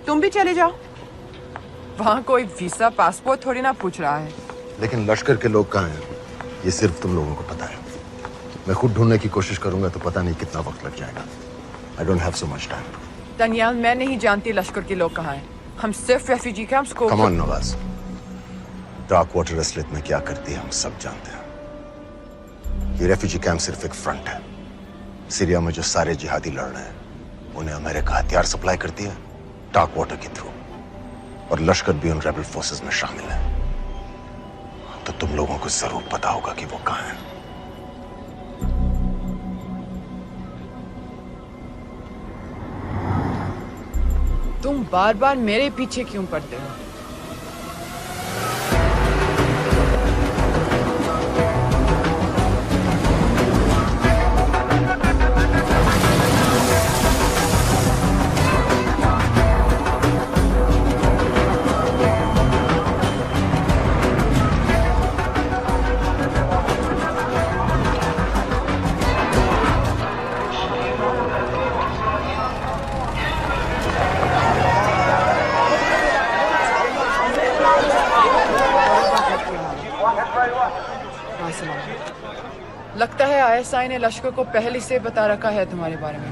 तुम भी चले जाओ। वहां कोई वीसा पासपोर्ट थोड़ी ना पूछ रहा है।
लेकिन लश्कर के लोग कहाँ हैं? ये सिर्फ तुम लोगों को पता है। मैं खुद ढूंढने की कोशिश करूंगा तो पता नहीं कितना वक्त लग जाएगा। I don't have so much time.
Daniyal, मैं नहीं जानती लश्कर के लोग कहाँ हैं। हम सिर्फ रेफ्यूजी कैंप्स को।
Come on, Nawaz. Dark water असलियत में क्या करती है हम सब जानते हैं। ये रेफ्यूजी कैंप सिर्फ एक फ्रंट है। सीरिया में जो सारे जिहादी लड़ रहे हैं उन्हें अमेरिका हथियार सप्लाई करती है डार्क वाटर के थ्रू, और लश्कर भी उन रेबल फोर्सेस में शामिल है। तो तुम लोगों को जरूर पता होगा कि वो कहाँ है।
तुम बार बार मेरे पीछे क्यों पड़ते हो? लगता है आईएसआई ने लश्कर को पहले से बता रखा है तुम्हारे बारे में।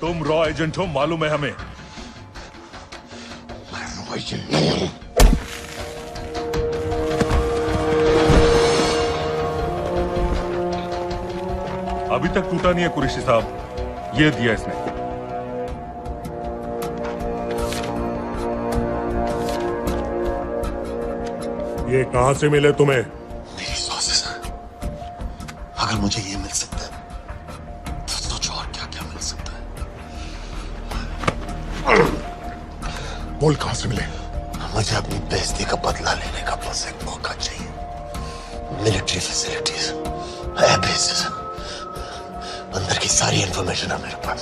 तुम रॉ एजेंट हो, मालूम है हमें।
मैं रॉ एजेंट नहीं हूं।
अभी तक टूटा नहीं है कुरैशी साहब, ये दिया इसने।
ये कहां से मिले तुम्हें?
मेरी सॉसेस हैं। अगर मुझे ये मिल सकता है तो सोचो और क्या क्या मिल सकता है।
बोल कहां से मिले?
मुझे अपनी बेइज्जती का बदला लेने का बस एक मौका चाहिए। मिलिट्री फैसिलिटीज, एयर बेसेस, अंदर की सारी इंफॉर्मेशन है मेरे पास।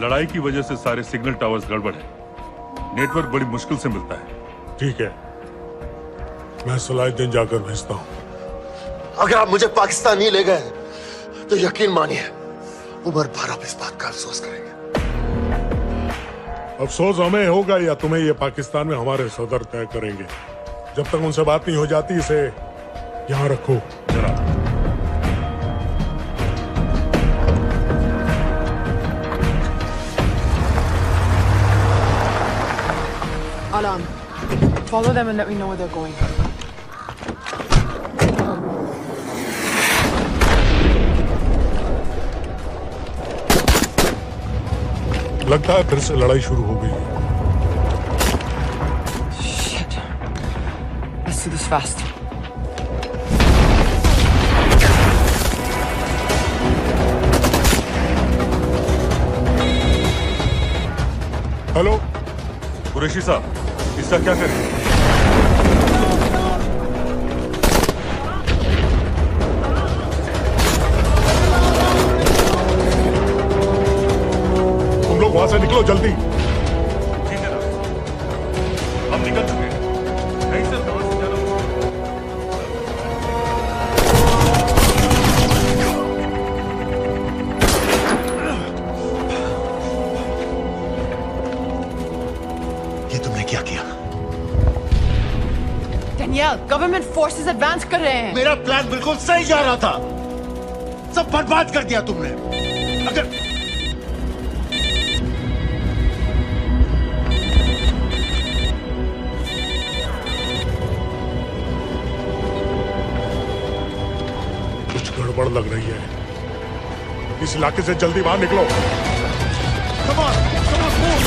लड़ाई की वजह से सारे सिग्नल टावर्स गड़बड़ है, नेटवर्क बड़ी मुश्किल से मिलता है।
ठीक है, मैं सलाहुद्दीन जाकर भेजता हूं।
अगर आप मुझे पाकिस्तान नहीं ले गए तो यकीन मानिए उमर बाराब इस बात का अफसोस करेंगे।
अफसोस हमें होगा या तुम्हें ये पाकिस्तान में हमारे सदर तय करेंगे। जब तक उनसे बात नहीं हो जाती इसे यहाँ रखो जरा।
Alam, follow them and let me know where they're going.
लगता है फिर से लड़ाई शुरू हो गई।
Shit. Let's do this fast.
Hello
Qureshi साहब, इसका क्या करें?
तुम लोग वहां से निकलो जल्दी।
ठीक है ना, हम निकल चुके हैं। नहीं सर, कहां से जाना होगा?
ये तुमने क्या किया?
Danielle, गवर्नमेंट फोर्सेस एडवांस कर रहे हैं।
मेरा प्लान बिल्कुल सही जा रहा था, सब बर्बाद कर दिया तुमने। अगर
कुछ गड़बड़ लग रही है, इस इलाके से जल्दी बाहर निकलो।
Come on, move!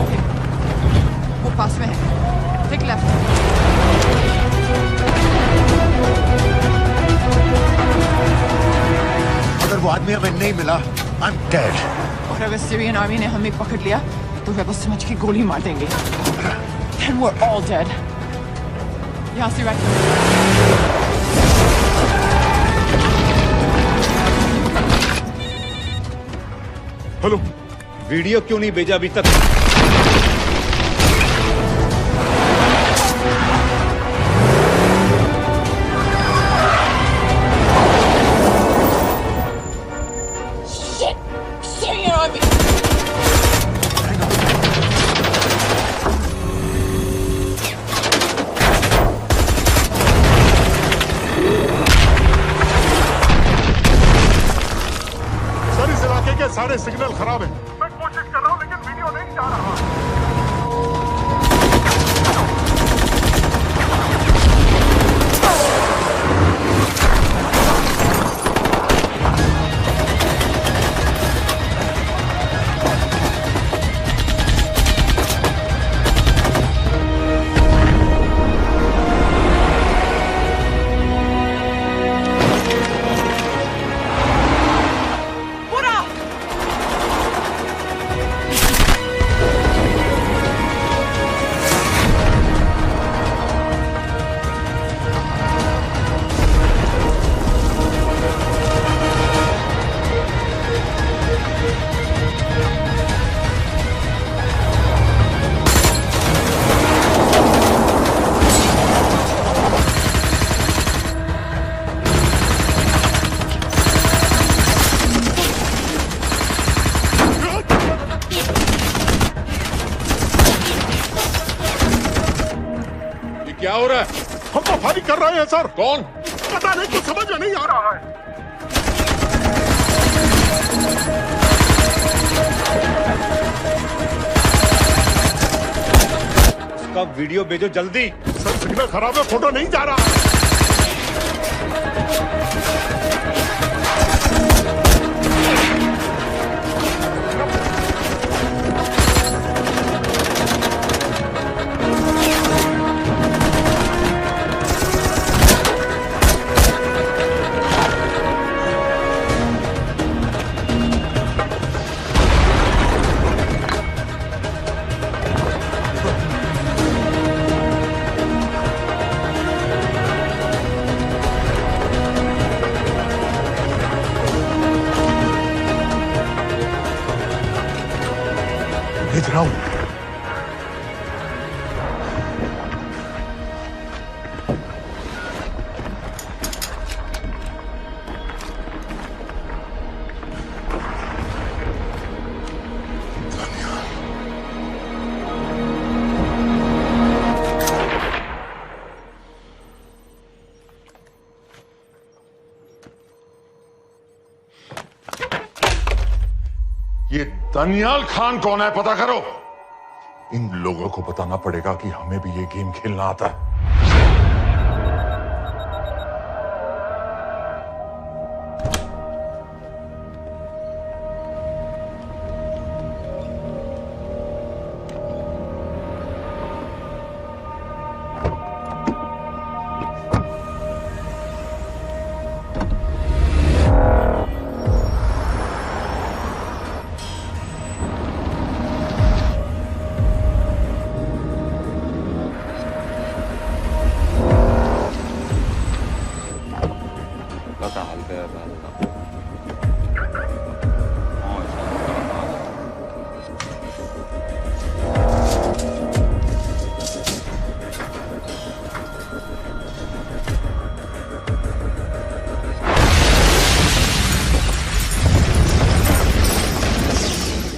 ओके, वो पास में है। Take left.
अगर वो आदमी हमें नहीं मिला, I'm dead.
और अगर सीरियन आर्मी ने हमें पकड़ लिया तो वे बस समझ के गोली मार देंगे। Then we're all dead. यहाँ से right।
हेलो,
वीडियो क्यों नहीं भेजा अभी तक?
Shit! Syrian army!
सर इस इलाके के सारे सिग्नल खराब हैं। मैं कोशिश कर रहा हूं लेकिन वीडियो नहीं जा रहा।
What up?
हम तो फायरिंग कर रहे हैं सर।
कौन?
पता नहीं, कुछ समझ में नहीं आ रहा है।
उसका वीडियो भेजो जल्दी।
सर सिग्नल खराब है, फोटो नहीं जा रहा। भेज रहा हूं।
ये दानियाल खान कौन है, पता करो। इन लोगों को बताना पड़ेगा कि हमें भी ये गेम खेलना आता है।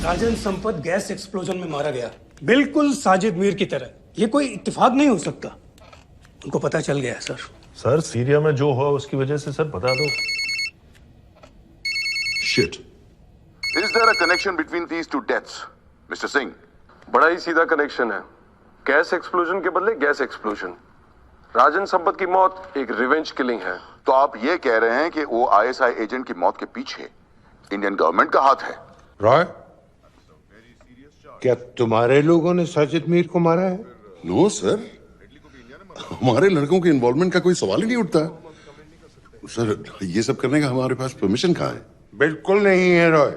राजन संपत गैस एक्सप्लोजन में मारा गया, बिल्कुल साजिद मीर की तरह। ये कोई इत्तेफाक नहीं हो सकता। उनको पता चल गया सर।
सर सीरिया में जो हुआ उसकी वजह से सर बता दो।
Shit. Is there a connection between these two deaths, Mr. Singh?
बड़ा ही सीधा कनेक्शन है। गैस एक्सप्लोजन के बदले गैस एक्सप्लोजन। राजन संपत की मौत एक रिवेंज किलिंग है।
तो आप ये कह रहे हैं कि वो आईएसआई एजेंट की मौत के पीछे इंडियन गवर्नमेंट का हाथ है?
रॉय, क्या तुम्हारे लोगों ने साजिद मीर को मारा है?
नो सर, हमारे लड़कों के इन्वॉल्वमेंट का कोई सवाल ही नहीं उठता। सर, ये सब करने का हमारे पास परमिशन कहाँ है?
बिल्कुल नहीं है रॉय,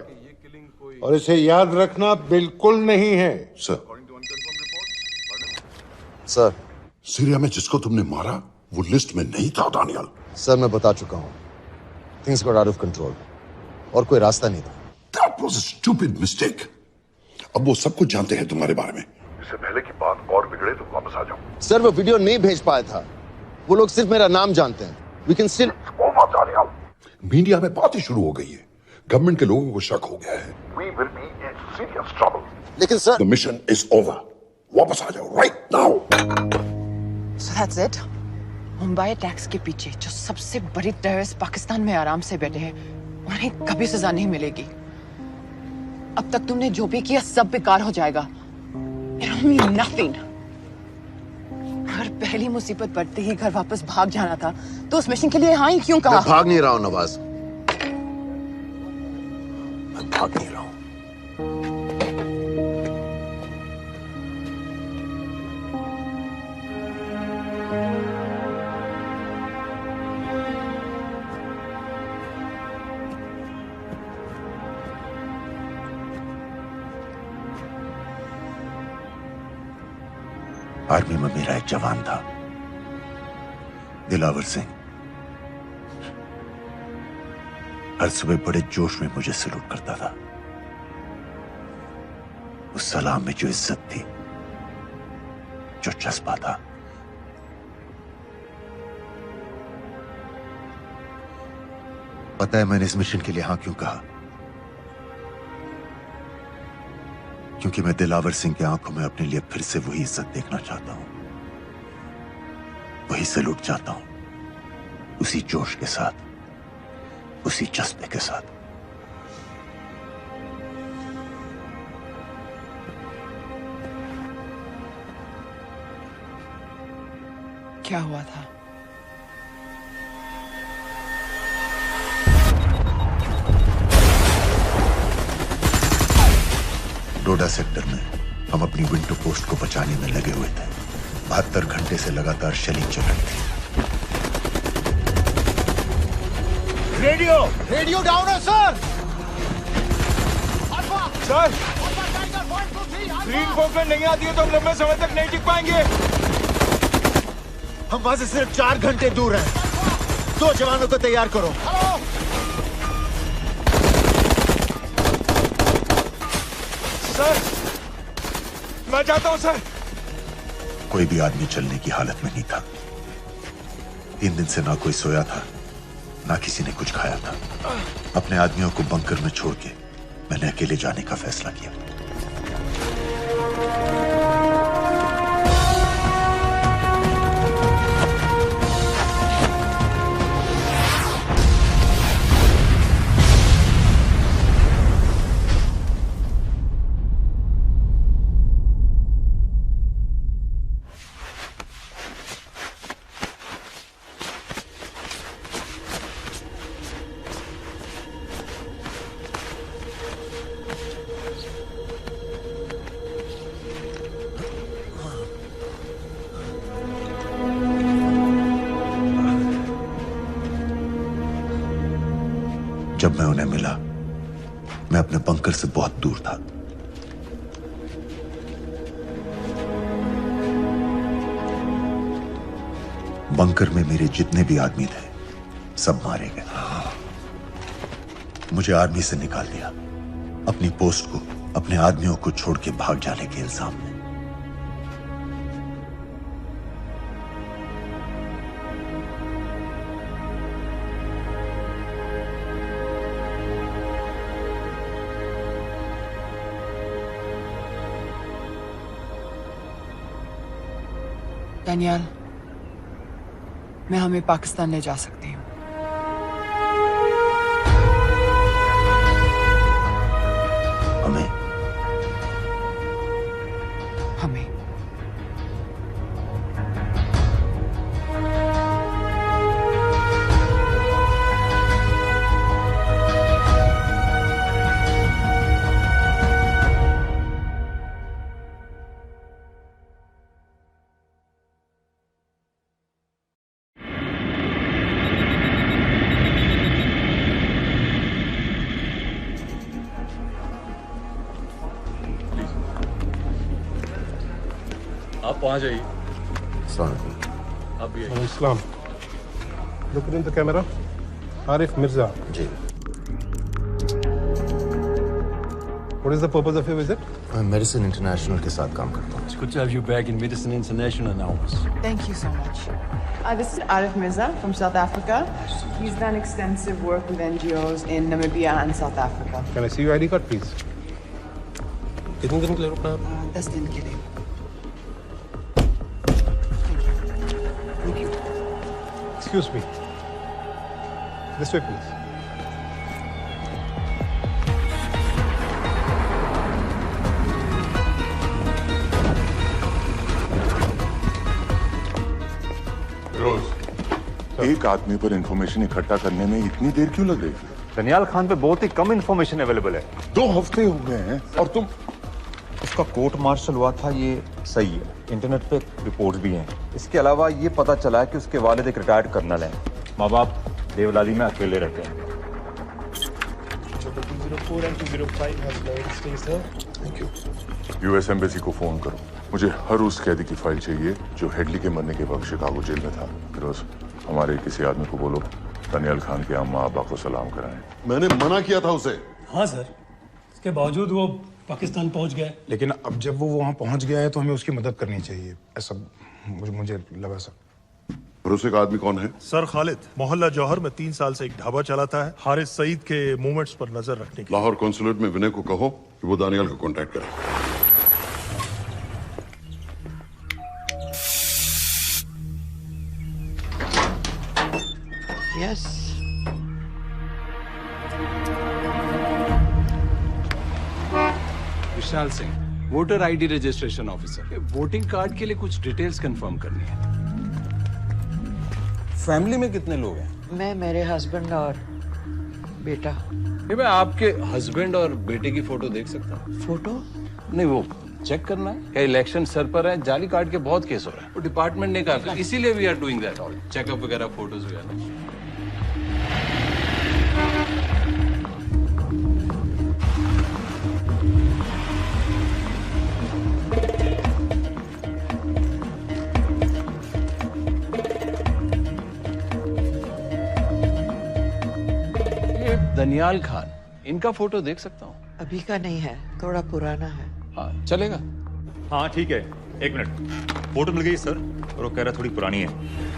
और इसे याद रखना बिल्कुल नहीं है।
सर,
सर,
सीरिया में जिसको तुमने मारा वो लिस्ट में नहीं था दानियाल।
सर मैं बता चुका हूं, things got out of control और कोई रास्ता नहीं था।
That was a stupid mistake. अब वो सब कुछ जानते हैं तुम्हारे बारे में।
इससे पहले की बात और बिगड़े तो वापस आ जाओ।
सर वो वीडियो नहीं भेज पाया था, वो लोग सिर्फ मेरा नाम जानते हैं। We can still...
मीडिया में बात ही शुरू हो गई है, गवर्नमेंट के लोगों को शक हो गया है।
We will be in serious trouble.
लेकिन sir,
The mission is over. वापस आ जाओ right now.
So that's it? Mumbai attacks के पीछे जो सबसे बड़ी टेररिस्ट पाकिस्तान में आराम से बैठे हैं, उन्हें कभी सजा नहीं मिलेगी। अब तक तुमने जो भी किया सब बेकार हो जाएगा। It don't mean nothing. अगर पहली मुसीबत पड़ते ही घर वापस भाग जाना था, तो उस मिशन के लिए हाँ ही क्यों कहा?
मैं भाग नहीं रहा हूं नवाज, मैं भाग नहीं रहा हूं।
आर्मी में मेरा एक जवान था, दिलावर सिंह। हर सुबह बड़े जोश में मुझे सलूट करता था। उस सलाम में जो इज्जत थी, जो जज्बा था, पता है मैंने इस मिशन के लिए हाँ क्यों कहा? क्योंकि मैं दिलावर सिंह की आंखों में अपने लिए फिर से वही इज्जत देखना चाहता हूं
वही सैल्यूट चाहता हूं, उसी जोश के साथ, उसी जज्बे के साथ।
क्या हुआ था?
डोडा सेक्टर में हम अपनी विंटर पोस्ट को बचाने में लगे हुए थे। 72 घंटे से लगातार शेलिंग चल रही थी।
रेडियो डाउन है सर।
सर, ग्रीन फोकस नहीं आती है तो हम लंबे समय तक नहीं टिक पाएंगे।
हम वहां से सिर्फ 4 घंटे दूर हैं। 2 जवानों को तैयार करो।
सर, मैं चाहता हूं सर।
कोई भी आदमी चलने की हालत में नहीं था। 3 दिन से ना कोई सोया था, ना किसी ने कुछ खाया था। अपने आदमियों को बंकर में छोड़ के मैंने अकेले जाने का फैसला किया। जब मैं उन्हें मिला, मैं अपने बंकर से बहुत दूर था। बंकर में मेरे जितने भी आदमी थे, सब मारे गए। मुझे आर्मी से निकाल दिया, अपनी पोस्ट को, अपने आदमियों को छोड़ के भाग जाने के इल्जाम में।
डैनियल, मैं हमें पाकिस्तान ले जा सकती हूँ।
हमें?
हमें।
आप वहां जाइए।
आप भी Islam. Look in the camera. Arif Mirza.
जी।
What is the purpose of your visit?
मैं मेडिसिन इंटरनेशनल के साथ काम करता हूँ।
It's good to have you back in Medicine International now.
Thank you so much. This is Arif Mirza from South Africa. He's done extensive work with NGOs in Namibia and South Africa.
Can I see your ID card, please? कितने दिन के लिए रुकना है?
10 दिन के लिए।
Excuse me. This way, please.
रोज, एक आदमी पर इंफॉर्मेशन इकट्ठा करने में इतनी देर क्यों लग रही है?
दनियाल खान पे बहुत ही कम इंफॉर्मेशन अवेलेबल है।
2 हफ्ते हो गए हैं और तुम।
उसका कोर्ट मार्शल हुआ था, ये सही है। इंटरनेट पे रिपोर्ट्स भी हैं। इसके अलावा ये पता चला है कि उसके वालिद एक रिटायर्ड कर्नल हैं। माँ बाप देवलाली में अकेले रहते हैं।
204 and 205 has loaded. Stay, sir.
Thank you. US embassy को फोन करो। मुझे हर उस कैदी की फाइल चाहिए जो हेडली के मरने के वक्त शिकागो जेल में था। फिरोज, हमारे किसी आदमी को बोलो दनियाल खान के अम्मा अब्बा को सलाम कराएं।
मैंने मना किया था उसे।
हाँ सर, इसके बावजूद वो पाकिस्तान पहुंच गया।
लेकिन अब जब वो वहां पहुंच गया है तो हमें उसकी मदद करनी चाहिए, ऐसा मुझे लगा सर।
भरोसे का आदमी कौन है?
सर खालिद, मोहल्ला जौहर में 3 साल से एक ढाबा चलाता है। हारिस सईद के मूवमेंट्स पर नजर रखने के।
लाहौर कॉन्सुलेट में विनय को कहो कि वो दानियाल को कांटेक्ट करे।
Vishal Singh, voter ID registration officer. Voting card के लिए कुछ डिटेल्स कंफर्म करनी है। फैमिली में कितने लोग हैं?
मैं, मेरे हस्बैंड और बेटा।
मैं आपके हस्बैंड और बेटे की फोटो देख सकता हूँ?
फोटो?
नहीं, वो चेक करना है। क्या इलेक्शन सर पर है? जाली कार्ड के बहुत केस हो रहे हैं। वो डिपार्टमेंट ने कहा, इसीलिए we are doing that all, checkup वगैरह, फोटोज वगैरह। दनियाल खान, इनका फोटो देख सकता हूँ?
अभी का नहीं है, थोड़ा पुराना है।
हाँ, चलेगा।
हाँ ठीक है, 1 मिनट। फोटो मिल गई सर, और वो कह रहा थोड़ी पुरानी है।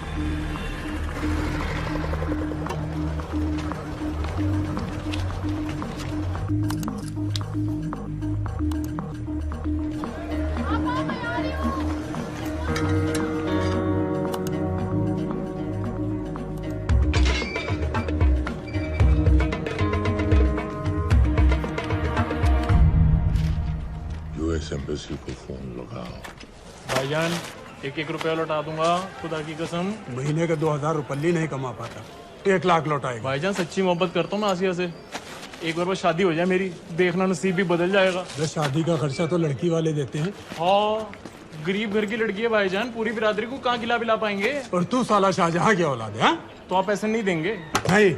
एम्बेसी को फोन लगाओ।
भाईजान 1-1 रुपया लौटा दूंगा, खुदा की कसम।
महीने का 2000 रुपये नहीं कमा पाता, 1 लाख लौटाएगा।
भाईजान सच्ची मोहब्बत करता हूँ मैं आसिया से। एक बार बस शादी हो जाए मेरी, देखना नसीब भी बदल जाएगा।
बस शादी का खर्चा तो लड़की वाले देते हैं।
हाँ, गरीब घर की लड़की है भाईजान, पूरी बिरादरी को कहाँ खिला पिला पाएंगे।
और तू साला शाहजहां की औलाद है?
तो आप ऐसे नहीं देंगे?
नहीं।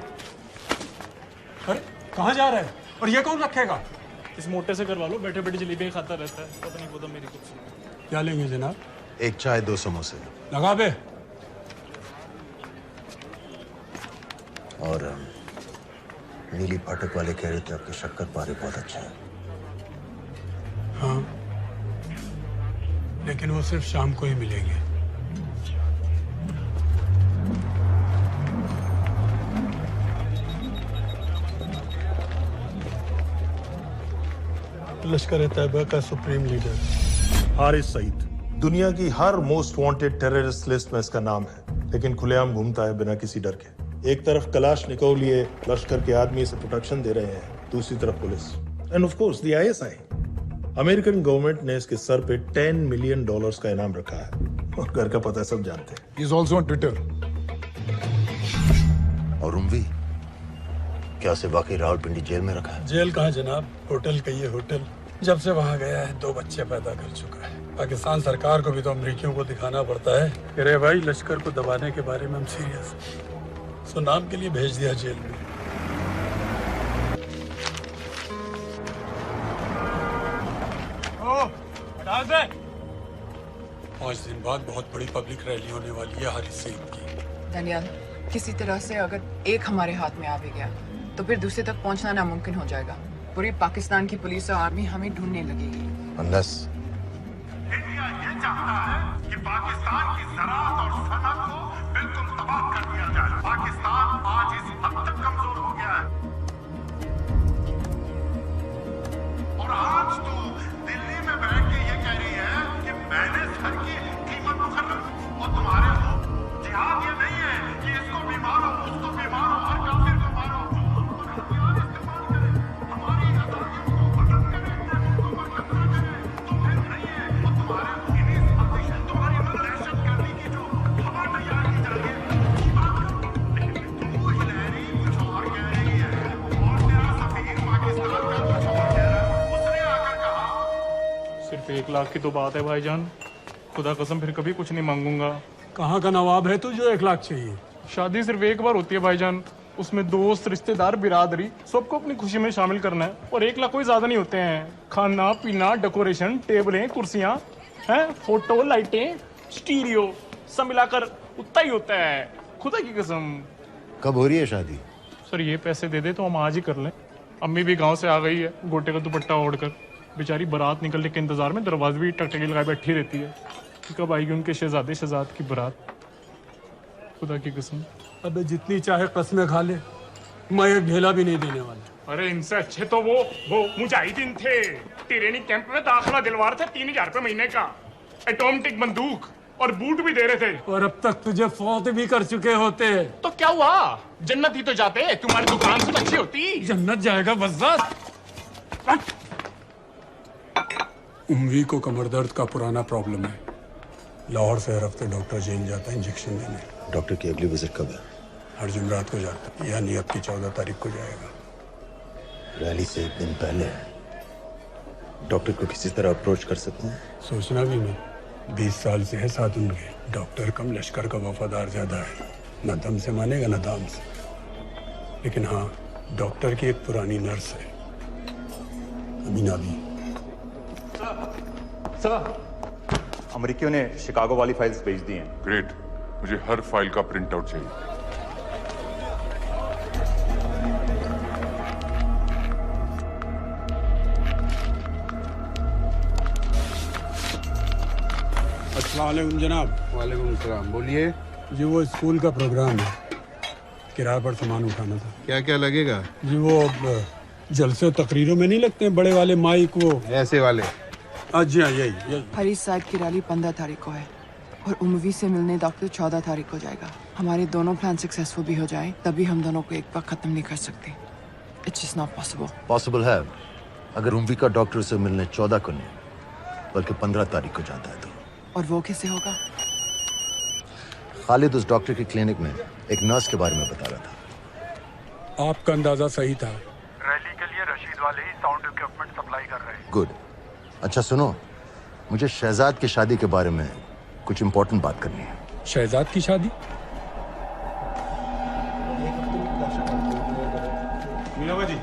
अरे कहाँ जा रहा है? और ये कौन रखेगा?
इस मोटे से करवा लो, बैठे बैठे जलेबी खाता रहता है, पता नहीं पता मेरी कुछ।
क्या लेंगे जनाब?
1 चाय 2 समोसे।
लगा बे।
और नीली फाटक वाले कह रहे थे आपके शक्कर पारे बहुत अच्छा है।
हाँ, लेकिन वो सिर्फ शाम को ही मिलेंगे। लश्कर-ए-तैयबा का सुप्रीम लीडर
हारिस सईद, दुनिया की हर मोस्ट वांटेड टेररिस्ट लिस्ट में इसका नाम है, लेकिन खुलेआम घूमता है बिना किसी डर के। एक तरफ कलाशनिकोव लिए लश्कर के आदमी इसे प्रोटेक्शन दे रहे हैं, दूसरी तरफ police end of course the ISI. American government ने इसके सर पे $10 मिलियन का इनाम रखा है, और घर का पता सब जानते हैं।
He is also on Twitter.
और उम्वी, क्या उसे वाकई रावलपिंडी जेल में रखा है?
जेल कहाँ जनाब, होटल कहिए होटल। जब से वहाँ गया है 2 बच्चे पैदा कर चुका है। पाकिस्तान सरकार को भी तो अमरीकियों को दिखाना पड़ता है। अरे भाई, लश्कर को दबाने के बारे में हम सीरियस, सो नाम के लिए भेज दिया जेल में। 5 दिन बाद बहुत बड़ी पब्लिक रैली होने वाली है हारिस सईद की।
दनियाल, किसी तरह से अगर एक हमारे हाथ में आ भी गया तो फिर दूसरे तक पहुंचना नामुमकिन हो जाएगा। पूरी पाकिस्तान की पुलिस और आर्मी हमें ढूंढने लगेगी।
Unless
इंडिया ये चाहता है कि पाकिस्तान की ज़राअत और सनअत को बिल्कुल तबाह कर दिया जाए। पाकिस्तान आज इस हद तक कमजोर हो गया है, और आज तो दिल्ली में बैठ के ये कह रही है कि मैंने सर की कीमत मुकर्रर, और तुम्हारे हो जिहाद ये नहीं है कि इसको भी मारो, उसको भी मारो, हर काफिर को मारो।
सिर्फ 1 लाख की तो बात है भाईजान, खुदा कसम फिर कभी कुछ नहीं मांगूंगा।
कहाँ का नवाब है तू जो 1 लाख चाहिए?
शादी सिर्फ एक बार होती है भाईजान, उसमें दोस्त, रिश्तेदार, बिरादरी सबको अपनी खुशी में शामिल करना है, और 1 लाख कोई ज्यादा नहीं होते हैं। खाना पीना, डेकोरेशन, टेबलें, कुर्सियां हैं, फोटो, लाइटें, स्टीरियो, सब मिलाकर उतना ही होता है, खुदा की कसम।
कब हो रही है शादी?
सर ये पैसे दे दे तो हम आज ही कर लें। अम्मी भी गांव से आ गई है, गोटे का दुपट्टा ओढ़कर। बेचारी बारात निकलने के इंतजार में दरवाजे भी टकटकी लगाए बैठी रहती है कि कब आएगी उनके शहजाद की बारात, खुदा की कसम।
अबे जितनी चाहे कस्में खा ले, मैं एक ढेला भी नहीं देने वाला।
अरे इनसे अच्छे तो वो मुजाहिदीन थे, ट्रेनिंग कैंप में दाखिला दिलवा रहे थे, 3000 रुपए महीने का, एटॉमिक बंदूक और बूट भी दे रहे थे।
और अब तक तुझे फौत भी कर चुके होते।
तो क्या हुआ, जन्नत ही तो जाते, तुम्हारी दुकान से अच्छी होती।
जन्नत जाएगा बस। उम्वी को कमर दर्द का पुराना प्रॉब्लम है। लाहौर से हर हफ्ते डॉक्टर जेल जाता है इंजेक्शन देने।
डॉक्टर की अगली विजिट कब है?
हर जुमरात को जाता है, यानी अब की 14 तारीख को जाएगा।
रैली से एक दिन पहले डॉक्टर को किसी तरह अप्रोच कर सकते हैं?
सोचना भी नहीं, 20 साल से है साथ उनके। डॉक्टर कम, लश्कर का वफादार ज्यादा है। न दम से मानेगा न दाम से। लेकिन हाँ, डॉक्टर की एक पुरानी नर्स है, अमीना भी।
सर, अमेरिकियों ने शिकागो वाली फाइल्स भेज दी हैं।
ग्रेट, मुझे हर फाइल का प्रिंट आउट चाहिए।
अस्सलाम वालेकुम जनाब।
वालेकुम सलाम, बोलिए।
जी वो स्कूल का प्रोग्राम है, किराए पर सामान उठाना था।
क्या क्या लगेगा?
जी वो जलसे तकरीरों में नहीं लगते हैं बड़े वाले माइक, वो
ऐसे वाले?
जी हाँ, यही।
हरीश साहब की रैली 15 तारीख को है और उम्वी से मिलने डॉक्टर 14 तारीख को जाएगा। हमारे दोनों प्लान सक्सेसफुल भी हो जाए तभी हम दोनों को एक बार खत्म नहीं कर सकते। It's just not possible.
Possible है अगर उम्वी का डॉक्टर से मिलने 14 को नहीं बल्कि 15 तारीख को जाता है तो।
और वो कैसे होगा?
खालिद उस डॉक्टर की क्लिनिक में एक नर्स के बारे में बता रहा था।
आपका अंदाजा सही था।
रैली के लिए रशीद वाले ही साउंड इक्विपमेंट सप्लाई कर रहे हैं।
गुड। अच्छा सुनो, मुझे शहजाद की शादी के बारे में कुछ इंपॉर्टेंट बात करनी है।
शहजाद की शादी?
मीनाबा जी,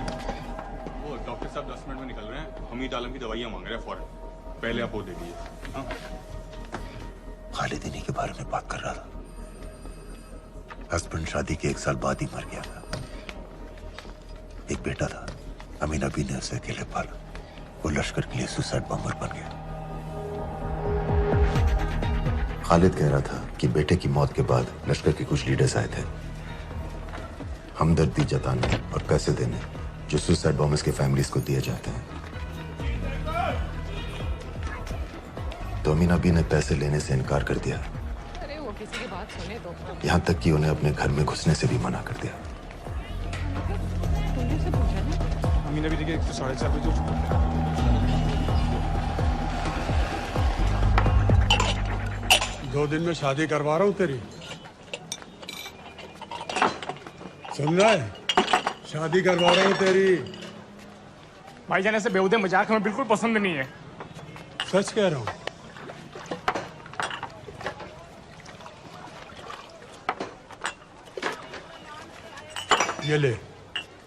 वो डॉक्टर साहब 10 मिनट में निकल रहे हैं। हमीद आलम की दवाइयाँ मांग रहे हैं फौरन। पहले आप वो दे दीजिए। हाँ?
खालिद इन्हीं के बारे में बात कर रहा था। हस्बैंड शादी के 1 साल बाद ही मर गया था। एक बेटा था, अमीना भी ने उसे अकेले पाला। वो लश्कर के लिए सुसाइड बॉम्बर बन गया। खालिद कह रहा था कि बेटे की मौत के बाद लश्कर के कुछ लीडर्स आए थे हमदर्दी जताने और पैसे देने, जो सुसाइड बॉम्बर्स के फैमिलीज को दिए जाते हैं। तो अमीना भी ने पैसे लेने से इनकार कर दिया।
अरे वो किसी की बात सुने तो।
यहाँ तक कि उन्हें अपने घर में घुसने से भी मना कर दिया।
अमीना भी देखिए 4:30 बजे उठ चुका है।
2 दिन में शादी करवा रहा हूँ तेरी, सुन रहा है? शादी करवा रहा हूँ तेरी।
भाईजान ऐसे बेहुदे मजाक हमें बिल्कुल पसंद नहीं है।
सच कह रहा हूँ। ये ले,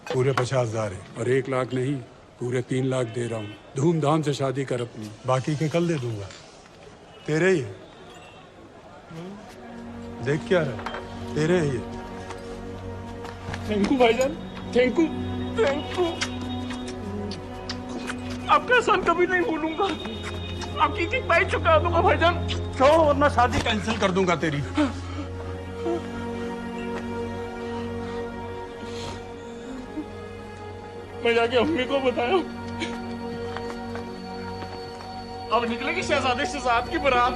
पूरे 50,000 है और 1 लाख नहीं, पूरे 3 लाख दे रहा हूँ। धूमधाम से शादी कर अपनी, बाकी के कल दे दूंगा। तेरे ही है। देख क्या रहा, तेरे ही है।
थैंक यू भाईजान, थैंक यू, थैंक यू। आपका एहसान कभी नहीं भूलूंगा। आपकी एक बाइक चुका दूंगा भाईजान।
छोड़ वरना शादी कैंसिल कर दूंगा तेरी।
मैं जाके अम्मी को बताया। अब निकलेगी शहजादे शहजाद की बारात।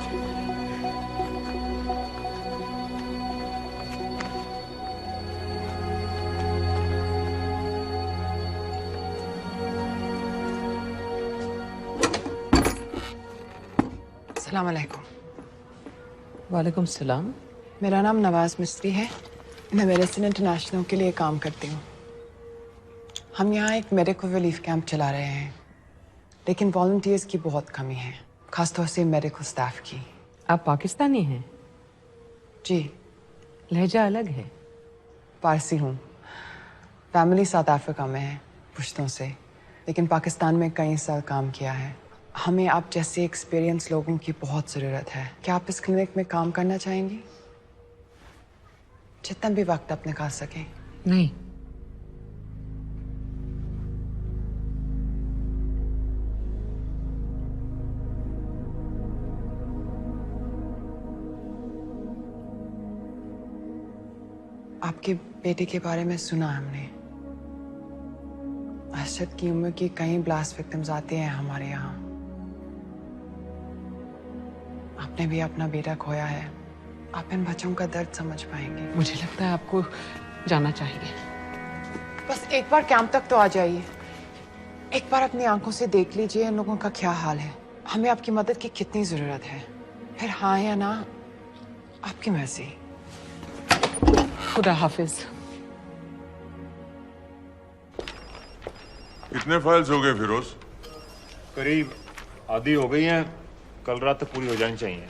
अस्सलाम वालेकुम।
वालेकुम सलाम।
मेरा नाम नवाज मिस्त्री है। मैं मेडिसिन इंटरनेशनल के लिए काम करती हूँ। हम यहाँ एक मेडिकल रिलीफ कैंप चला रहे हैं, लेकिन वॉलंटियर्स की बहुत कमी है, खासतौर से मेडिकल स्टाफ की।
आप पाकिस्तानी हैं?
जी।
लहजा अलग है।
पारसी हूँ। फैमिली साउथ अफ्रीका में है पुश्तों से, लेकिन पाकिस्तान में कई साल काम किया है। हमें आप जैसे एक्सपीरियंस लोगों की बहुत ज़रूरत है। क्या आप इस क्लिनिक में काम करना चाहेंगी? जितना भी वक्त आप निकाल सकें।
नहीं।
आपके बेटे के बारे में सुना हमने। अरशद की उम्र की कई ब्लास्ट विक्टिम्स आते हैं हमारे यहाँ। आपने भी अपना बेटा खोया है। आप इन बच्चों का दर्द समझ पाएंगे।
मुझे लगता है आपको जाना चाहिए।
बस एक बार कैंप तक तो आ जाइए। एक बार अपनी आंखों से देख लीजिए इन लोगों का क्या हाल है। हमें आपकी मदद की कितनी जरूरत है, फिर हाँ या ना आपकी मर्जी। खुदा हाफिज।
कितने फाइल्स हो गए फिरोज?
करीब आधी हो गई हैं, कल रात तक पूरी हो जानी चाहिए।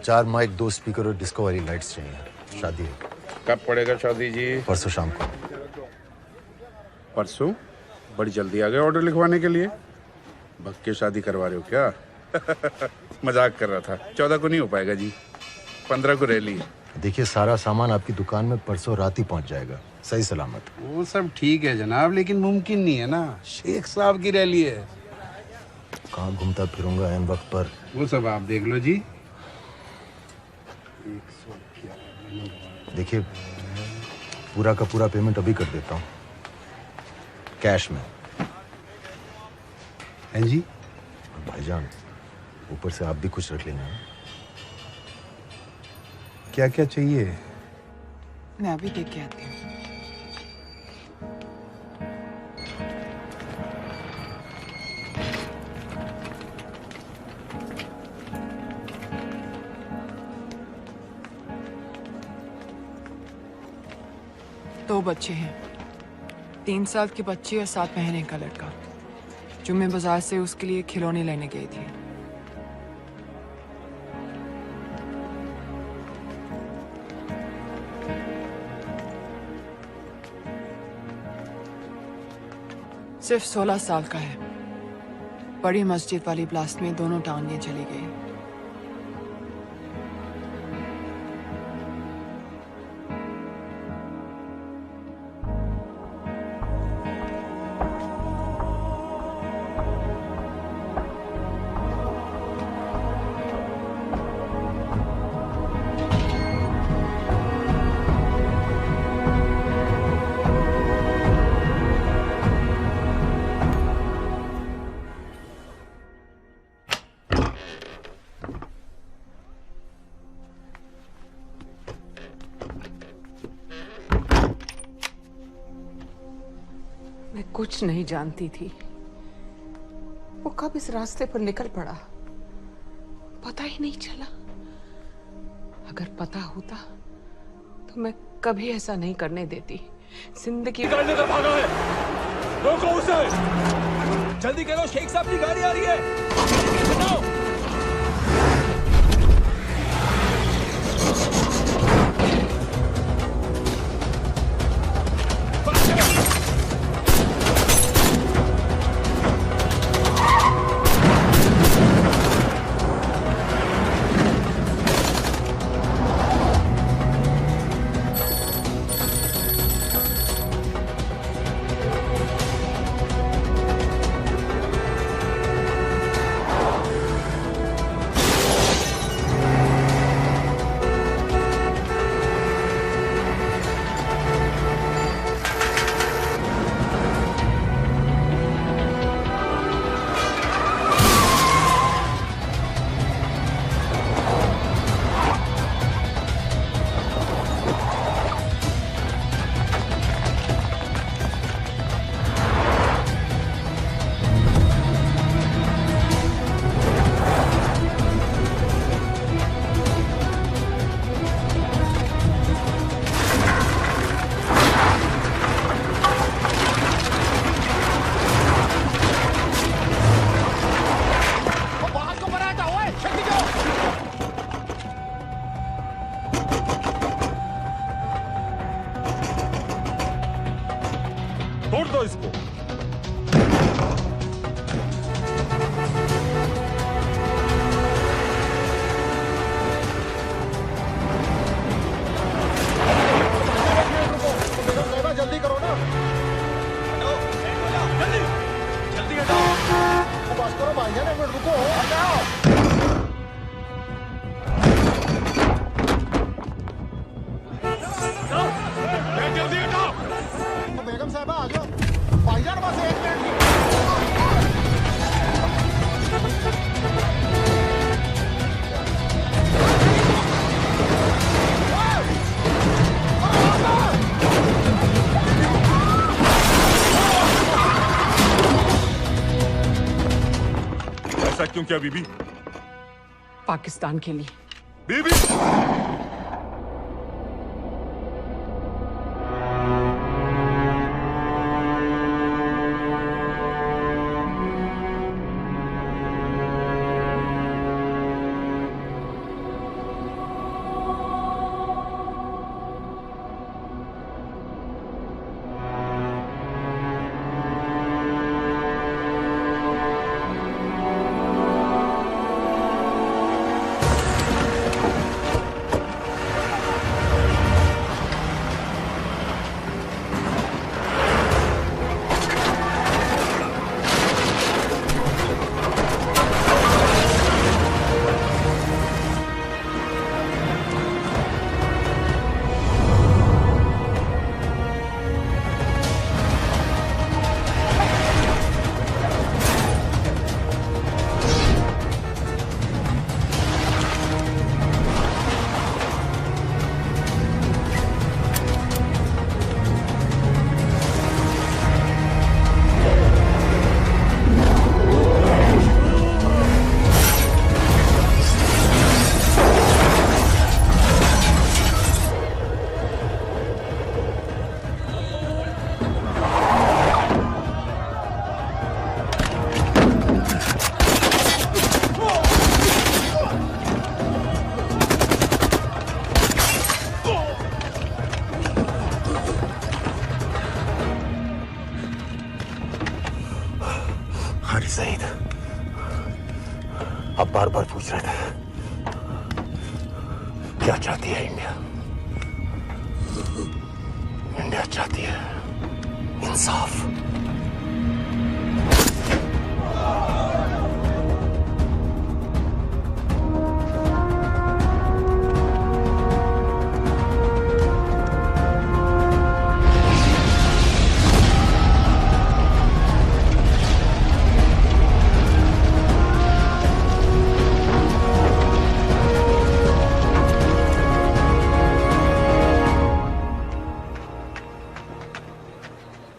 4 माइक, 2 स्पीकर और डिस्को वाली लाइट्स चाहिए। शादी है।
कब पड़ेगा शादी जी?
परसों शाम को।
परसों? बड़ी जल्दी आ गए ऑर्डर लिखवाने के लिए। भग के शादी करवा रहे हो क्या? मजाक कर रहा था। 14 को नहीं हो पाएगा जी, 15 को रैली है।
देखिए, सारा सामान आपकी दुकान में परसों रात ही पहुंच जाएगा, सही सलामत।
वो सब ठीक है जनाब, लेकिन मुमकिन नहीं है ना, शेख साहब की रैली है।
कहाँ घूमता फिरूंगा ऐन वक्त पर?
वो सब आप देख लो जी।
देखिए, पूरा का पूरा पेमेंट अभी कर देता हूँ, कैश में।
हैं जी?
भाईजान, ऊपर से आप भी कुछ रख लेना।
क्या क्या चाहिए?
मैं अभी देख के आती हूँ। दो बच्चे हैं, 3 साल की बच्ची और 7 महीने का लड़का, जो मैं बाजार से उसके लिए खिलौने लेने गई थी। सिर्फ 16 साल का है। बड़ी मस्जिद वाली ब्लास्ट में दोनों टांगें चली गई।
मैं कुछ नहीं जानती थी, वो कब इस रास्ते पर निकल पड़ा पता ही नहीं चला। अगर पता होता तो मैं कभी ऐसा नहीं करने देती। जिंदगी
निकालने का भागा है, रोको उसे। जल्दी करो, शेख साहब की गाड़ी आ रही है। बताओ।
तोड़ दो इसको।
जल्दी करो ना,
जल्दी हटाओ।
बस करो भाईजान, एक मिनट रुको। हटाओ।
जल्दी हटाओ।
बेगम साहबा आ जाओ। भाईजान बस 1 मिनट की।
क्यों किया बीबी?
पाकिस्तान के लिए।
बीबी!
सईद, आप बार बार पूछ रहे थे क्या चाहती है इंडिया? इंडिया चाहती है इंसाफ।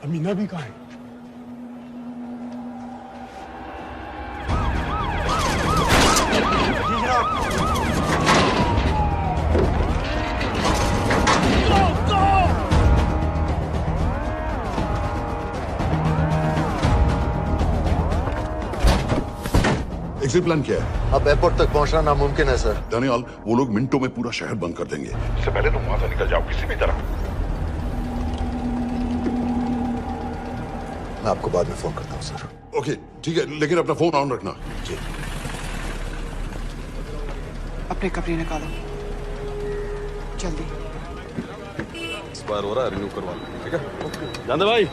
अमीना भी कहाँ है?
एग्जिट प्लान क्या है?
अब एयरपोर्ट तक पहुंचना नामुमकिन है सर।
दानियाल, वो लोग मिनटों में पूरा शहर बंद कर देंगे। इससे पहले तुम वहां से निकल जाओ किसी भी तरह।
मैं आपको बाद में फोन करता हूँ सर।
ओके ठीक है, लेकिन अपना फोन ऑन रखना।
जी।
अपने कपड़े निकालो जल्दी।
एक्सपायर हो रहा है, रिन्यू करवा लो। ठीक है जानते भाई।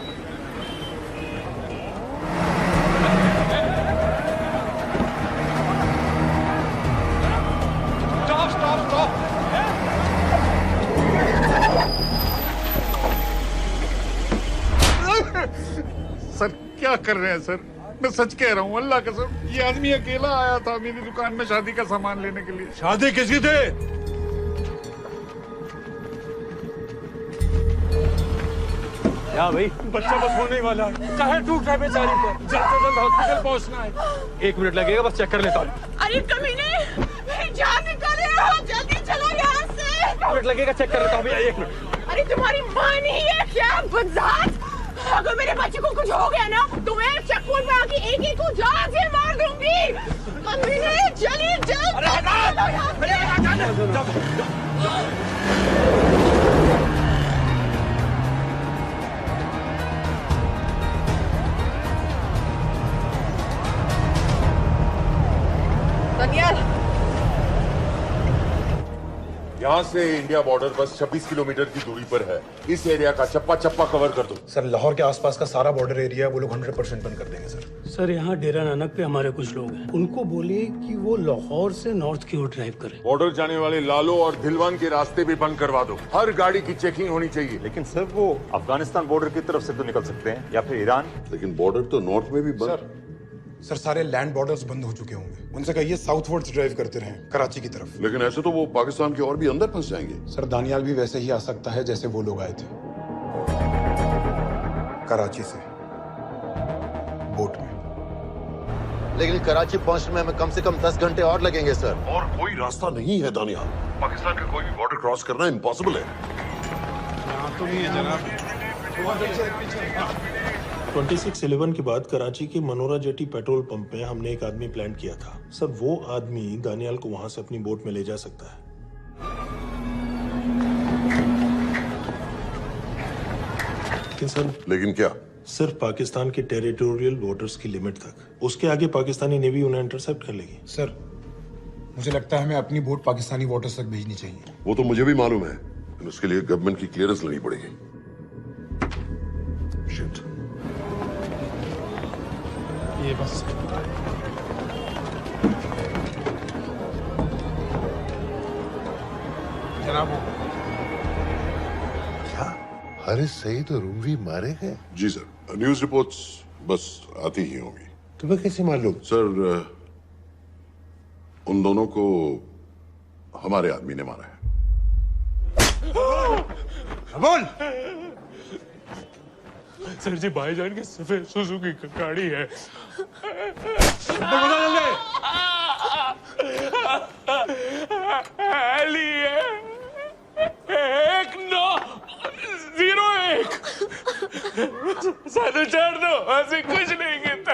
सर क्या कर रहे हैं सर? मैं सच कह रहा हूँ, अल्लाह कसम, ये आदमी अकेला आया था मेरी दुकान में शादी का सामान लेने के लिए।
शादी किसकी थी?
क्या भाई? बच्चा बस होने ही वाला है, कहर टूट रहा है बेचारी पर, जल्द से जल्द हॉस्पिटल पहुंचना है। 1 मिनट लगेगा, बस चेक कर लेता हूँ।
अरे कमीने, मेरी जान निकाले हो, जल्दी चलो यहाँ से।
1 मिनट लगेगा, चेक कर लेता हूँ भैया, 1 मिनट।
अरे तुम्हारी माँ नहीं है क्या बदजात? अगर मेरे बच्चे को कुछ हो गया ना तो मैं चक्कू में आके एक को जान से मार दूंगी। कमीने चलिए जल्द।
अरे हटा!
दानियाल,
यहाँ से इंडिया बॉर्डर बस 26 किलोमीटर की दूरी पर है। इस एरिया का चप्पा चप्पा कवर कर दो।
सर लाहौर के आसपास का सारा बॉर्डर एरिया वो लोग 100% बंद कर देंगे सर।
सर यहाँ डेरा नानक पे हमारे कुछ लोग हैं, उनको बोलिए कि वो लाहौर से नॉर्थ की ओर ड्राइव करें।
बॉर्डर जाने वाले लालो और दिलवान के रास्ते भी बंद करवा दो। हर गाड़ी की चेकिंग होनी चाहिए।
लेकिन सर वो अफगानिस्तान बॉर्डर की तरफ से तो निकल सकते हैं, या फिर ईरान।
लेकिन बॉर्डर तो नॉर्थ में भी बंद।
सर सारे लैंड बॉर्डर्स बंद हो चुके होंगे, उनसे कहिए साउथवर्ड्स ड्राइव करते रहें कराची की तरफ।
लेकिन ऐसे तो वो पाकिस्तान के और भी अंदर फंस जाएंगे।
सर दानियाल भी वैसे ही आ सकता है जैसे वो लोग आए थे, कराची से बोट में।
लेकिन कराची पहुंचने में हमें कम से कम 10 घंटे और लगेंगे सर।
और कोई रास्ता नहीं है दानियाल। पाकिस्तान का कोई भी बॉर्डर क्रॉस करना इम्पॉसिबल है।
यहाँ तो नहीं है जनाब।
2611 के बाद कराची के मनोरा जेटी पेट्रोल पंप में हमने एक आदमी प्लान किया था सर। वो आदमी दानियाल को वहां से अपनी बोट में ले जा सकता है।
लेकिन क्या?
सिर्फ पाकिस्तान के टेरिटोरियल वाटर्स की लिमिट तक। उसके आगे पाकिस्तानी नेवी उन्हें इंटरसेप्ट कर लेगी।
सर मुझे लगता है हमें अपनी बोट पाकिस्तानी वाटर्स तक भेजनी चाहिए।
वो तो मुझे भी मालूम है, लेकिन उसके लिए गवर्नमेंट की क्लियरेंस लेनी पड़ेगी। शिट।
ये बस जनाब।
क्या हारिस सईद और रूवी मारे गए? जी सर, न्यूज रिपोर्ट्स बस आती ही होंगी। तुम्हें कैसे मालूम? सर उन दोनों को हमारे आदमी ने मारा है।
बोल। सर जी भाईजान की सफेद सुजुकी की गाड़ी है। सारे छाड़ दो, ऐसे कुछ नहीं गिरता,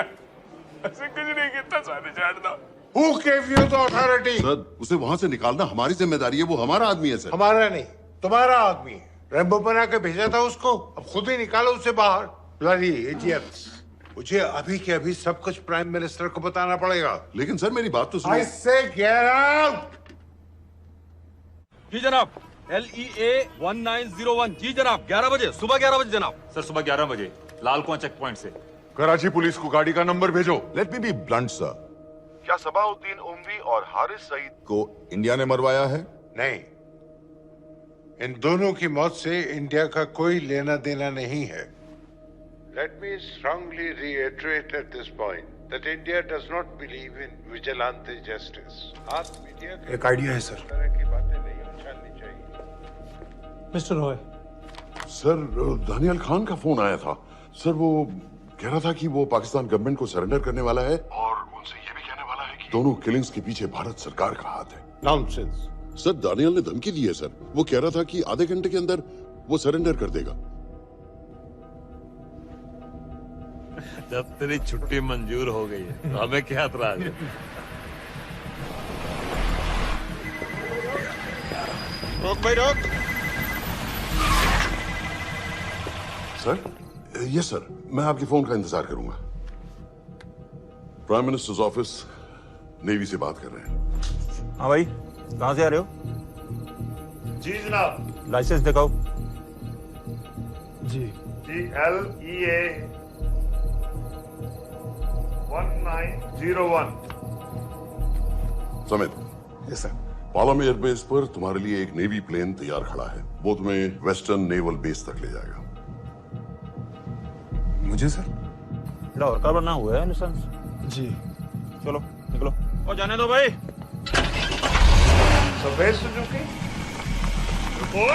ऐसे कुछ नहीं गिरता, सारे छाड़ दो।
Who gave you the authority? Sir उसे वहां से निकालना हमारी जिम्मेदारी है, वो हमारा आदमी है सर।
हमारा नहीं, तुम्हारा आदमी है। रेम्बो बना के भेजा था उसको, अब खुद ही निकालो उसे बाहर। Bloody idiots. मुझे अभी के अभी सब कुछ प्राइम मिनिस्टर को बताना पड़ेगा।
लेकिन सर मेरी बात तो
I say get out!
जी जनाब। LEA 1901। जी जनाब, 11 बजे, सुबह 11 बजे जनाब।
सर सुबह 11 बजे लाल कुआं चेक पॉइंट से।
कराची पुलिस को गाड़ी का नंबर भेजो।
Let me be blunt sir.
क्या सबाउद्दीन उमवी और हारिस सईद
को इंडिया ने मरवाया है?
नहीं, इन दोनों की मौत से इंडिया का कोई लेना देना नहीं है। Let me strongly reiterate at this point that India does not believe in vigilante justice. आप मीडिया
एक आइडिया है सर।
तरह की बातें नहीं उछालनी चाहिए।
मिस्टर रॉय।
सर दानियाल खान का फोन आया था। सर वो कह रहा था कि वो पाकिस्तान गवर्नमेंट को सरेंडर करने वाला है और उनसे ये भी कहने वाला है कि दोनों किलिंग्स के पीछे भारत सरकार का हाथ है।
नॉनसेंस।
सर दानियाल ने धमकी दी है सर। वो कह रहा था कि आधे घंटे के अंदर वो सरेंडर कर देगा।
जब तेरी छुट्टी मंजूर हो गई है तो हमें क्या एतराज है?
रोक भाई रोक।
सर यस सर, मैं आपके फोन का इंतजार करूंगा। प्राइम मिनिस्टर्स ऑफिस नेवी से बात कर रहे हैं।
हाँ भाई, कहाँ से आ रहे हो?
जी जनाब।
लाइसेंस दिखाओ।
जी।
LEA 1901।
Samit.
Yes sir.
Palam airbase पर तुम्हारे लिए एक नेवी प्लेन तैयार खड़ा है। वो तुम्हें वेस्टर्न नेवल बेस तक ले जाएगा।
मुझे सर?
लाहौर का बना हुआ है लाइसेंस।
जी।
चलो निकलो।
और जाने दो भाई।
सफेद सुजुकी। रुको।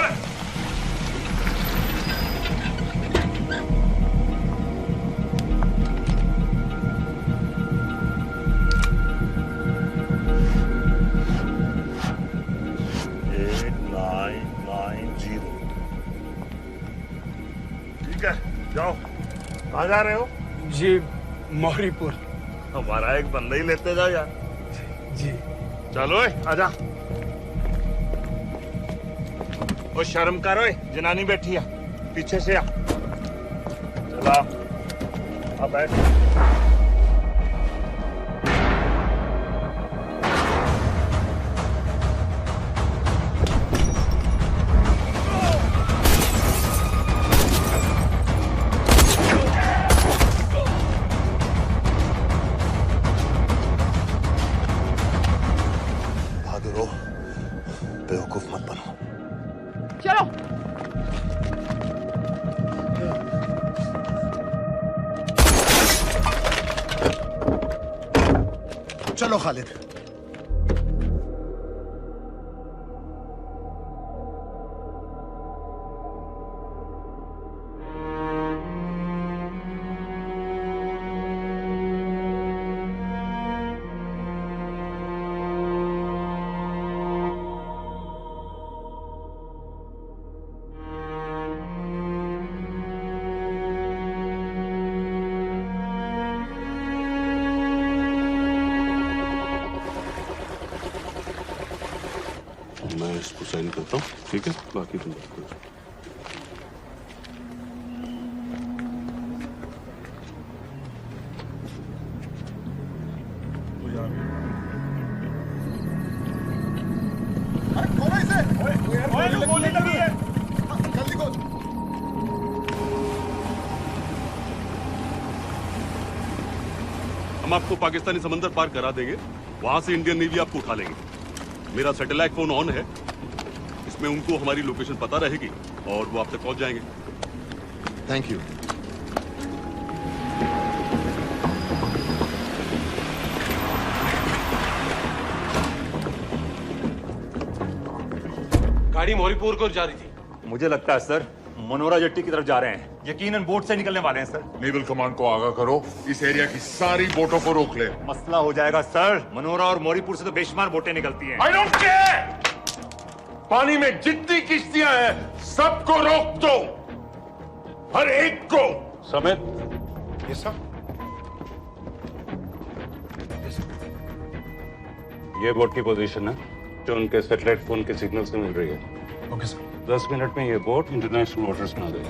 ठीक है, जाओ। कहाँ जा रहे हो?
जी मौरीपुर।
हमारा एक बंदा ही लेते जाओ यार।
जी।
चलो आजा। ओ शर्म करो, जनानी बैठी है, पीछे से आ। चला अब बैठ।
बेवकूफ मत बनो।
चलो।
चलो खालिद।
साइन करता हूँ, ठीक है? बाकी तुम बात करो। हम आपको पाकिस्तानी समंदर पार करा देंगे, वहां से इंडियन नेवी आपको उठा लेंगे। मेरा सैटेलाइट फोन ऑन है, इसमें उनको हमारी लोकेशन पता रहेगी और वो आप तक पहुंच जाएंगे।
Thank you.
गाड़ी मौरीपुर को जा रही थी।
मुझे लगता है सर मनोरा जेट्टी की तरफ जा रहे हैं, यकीनन बोट से निकलने वाले हैं सर।
नेवल कमांड को आगाह करो, इस एरिया की सारी बोटों को रोक ले।
मसला हो जाएगा सर, मनोरा और मौरीपुर से तो बेशुमार बोटें निकलती हैं।
I don't care! पानी में जितनी किश्तियां हैं सबको रोक दो, हर एक को।
समेत
ये सब
ये बोट की पोजीशन है जो उनके सैटेलाइट फोन के सिग्नल से मिल रही है।
Okay sir.
10 मिनट में ये बोट इंटरनेशनल वाटर्स में आ गई।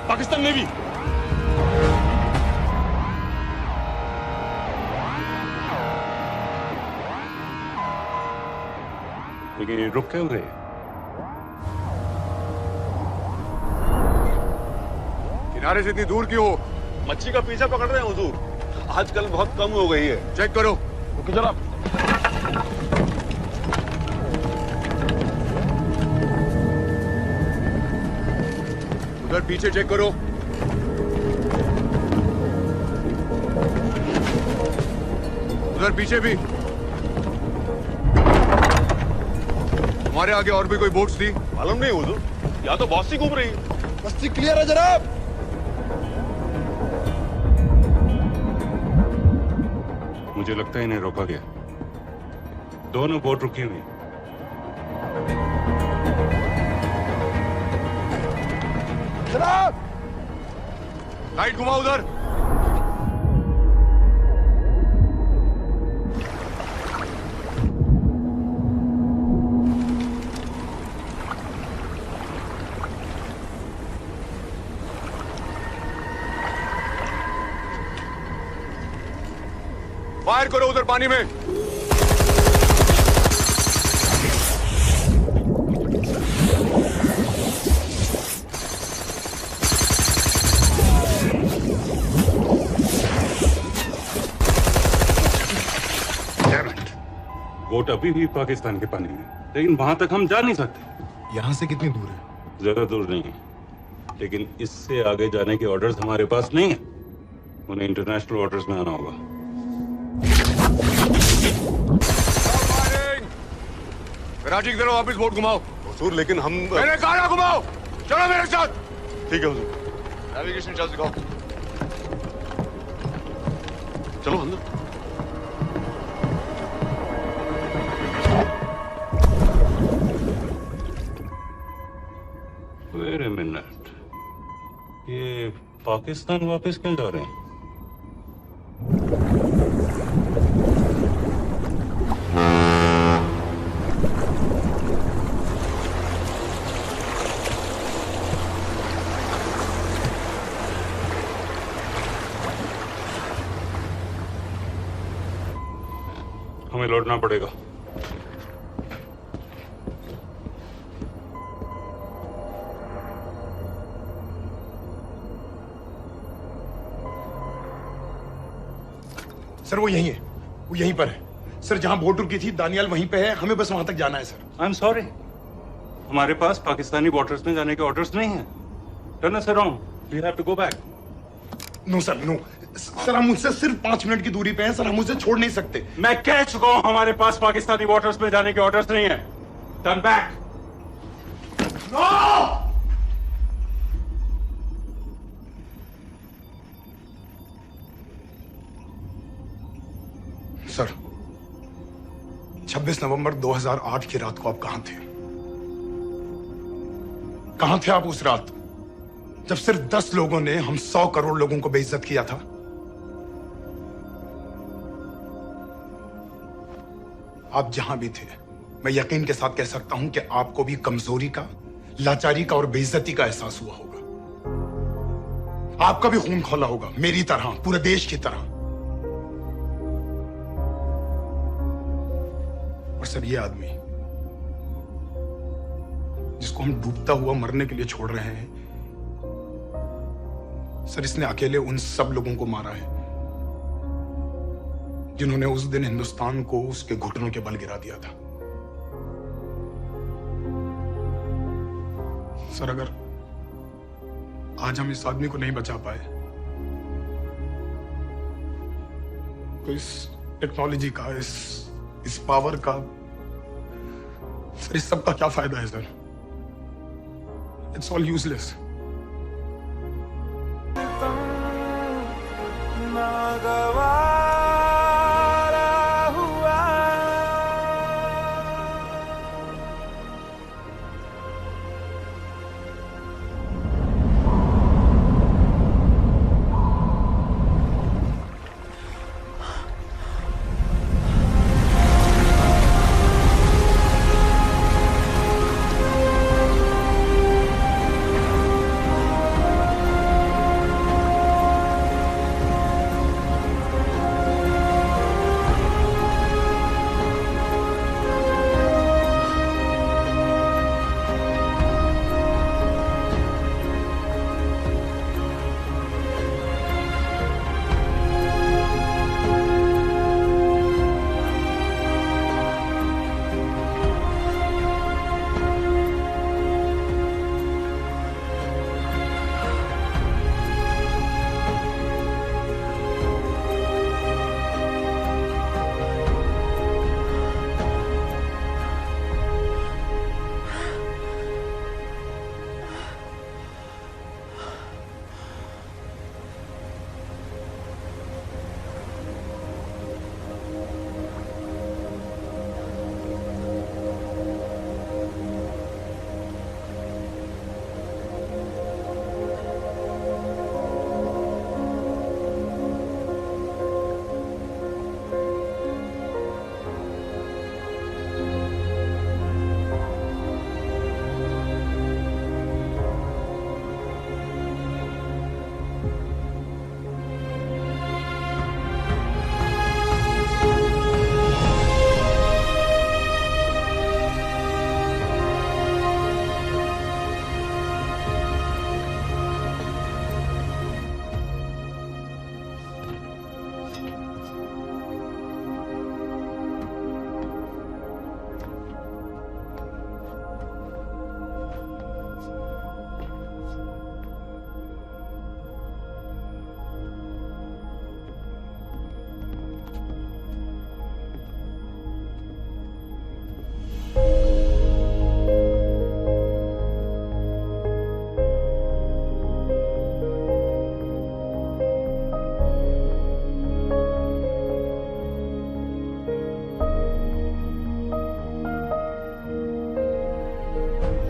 पाकिस्तान नेवी
लेकिन ये रुक क्यों गए?
किनारे से इतनी दूर क्यों हो?
मच्छी का पीछा पकड़ रहे हैं हुजूर, आजकल बहुत कम हो गई है।
चेक करो।
ओके जनाब।
उधर पीछे चेक करो। उधर पीछे भी। हमारे आगे और भी कोई बोट्स थी?
मालूम नहीं हुजूर, यहाँ तो बहुत सी घूम रही।
बस्ती क्लियर है जनाब।
मुझे लगता है इन्हें रोका गया। दोनों बोट रुकी हुई।
जनाब
लाइट घुमाओ उधर। फायर करो उधर पानी में।
बोट अभी भी पाकिस्तान के पानी में, लेकिन वहां तक हम जा नहीं सकते।
यहाँ से कितनी दूर है?
ज्यादा दूर नहीं है, लेकिन इससे आगे जाने के ऑर्डर्स हमारे पास नहीं है। उन्हें इंटरनेशनल वाटर्स में आना होगा।
कराची की तरफ वापस बोट घुमाओ।
हुजूर लेकिन हम
मैंने कहा ना घुमाओ। चलो मेरे साथ।
ठीक है हुजूर।
नेविगेशन चार्ज दिखाओ।
चलो अंदर।
Wait a minute. ये पाकिस्तान वापस क्यों जा रहे हैं? हमें लौटना पड़ेगा।
सर वो यहीं है, वो यहीं पर है। सर जहां बोट रुकी थी दानियाल वहीं पे है, हमें बस वहां तक जाना है सर।
आई एम सॉरी, हमारे पास पाकिस्तानी वाटर्स में जाने के ऑर्डर्स नहीं है। Turn us around, we have to go back.
No sir no, sir हम मुझसे सिर्फ 5 मिनट की दूरी पे हैं सर, हम मुझसे छोड़ नहीं सकते।
मैं कह चुका हूं हमारे पास पाकिस्तानी वाटर्स में जाने के ऑर्डर्स नहीं है। Turn back.
नो! सर 26 नवंबर 2008 की रात को आप कहां थे? कहां थे आप उस रात जब सिर्फ 10 लोगों ने हम 100 करोड़ लोगों को बेइज्जत किया था? आप जहां भी थे, मैं यकीन के साथ कह सकता हूं कि आपको भी कमजोरी का, लाचारी का और बेइज्जती का एहसास हुआ होगा। आपका भी खून खौला होगा, मेरी तरह, पूरे देश की तरह। और सर, ये आदमी जिसको हम डूबता हुआ मरने के लिए छोड़ रहे हैं, सर, इसने अकेले उन सब लोगों को मारा है जिन्होंने उस दिन हिंदुस्तान को उसके घुटनों के बल गिरा दिया था। सर, अगर आज हम इस आदमी को नहीं बचा पाए तो इस टेक्नोलॉजी का, इस पावर का, सर, इस सब का क्या फायदा है सर? It's all useless.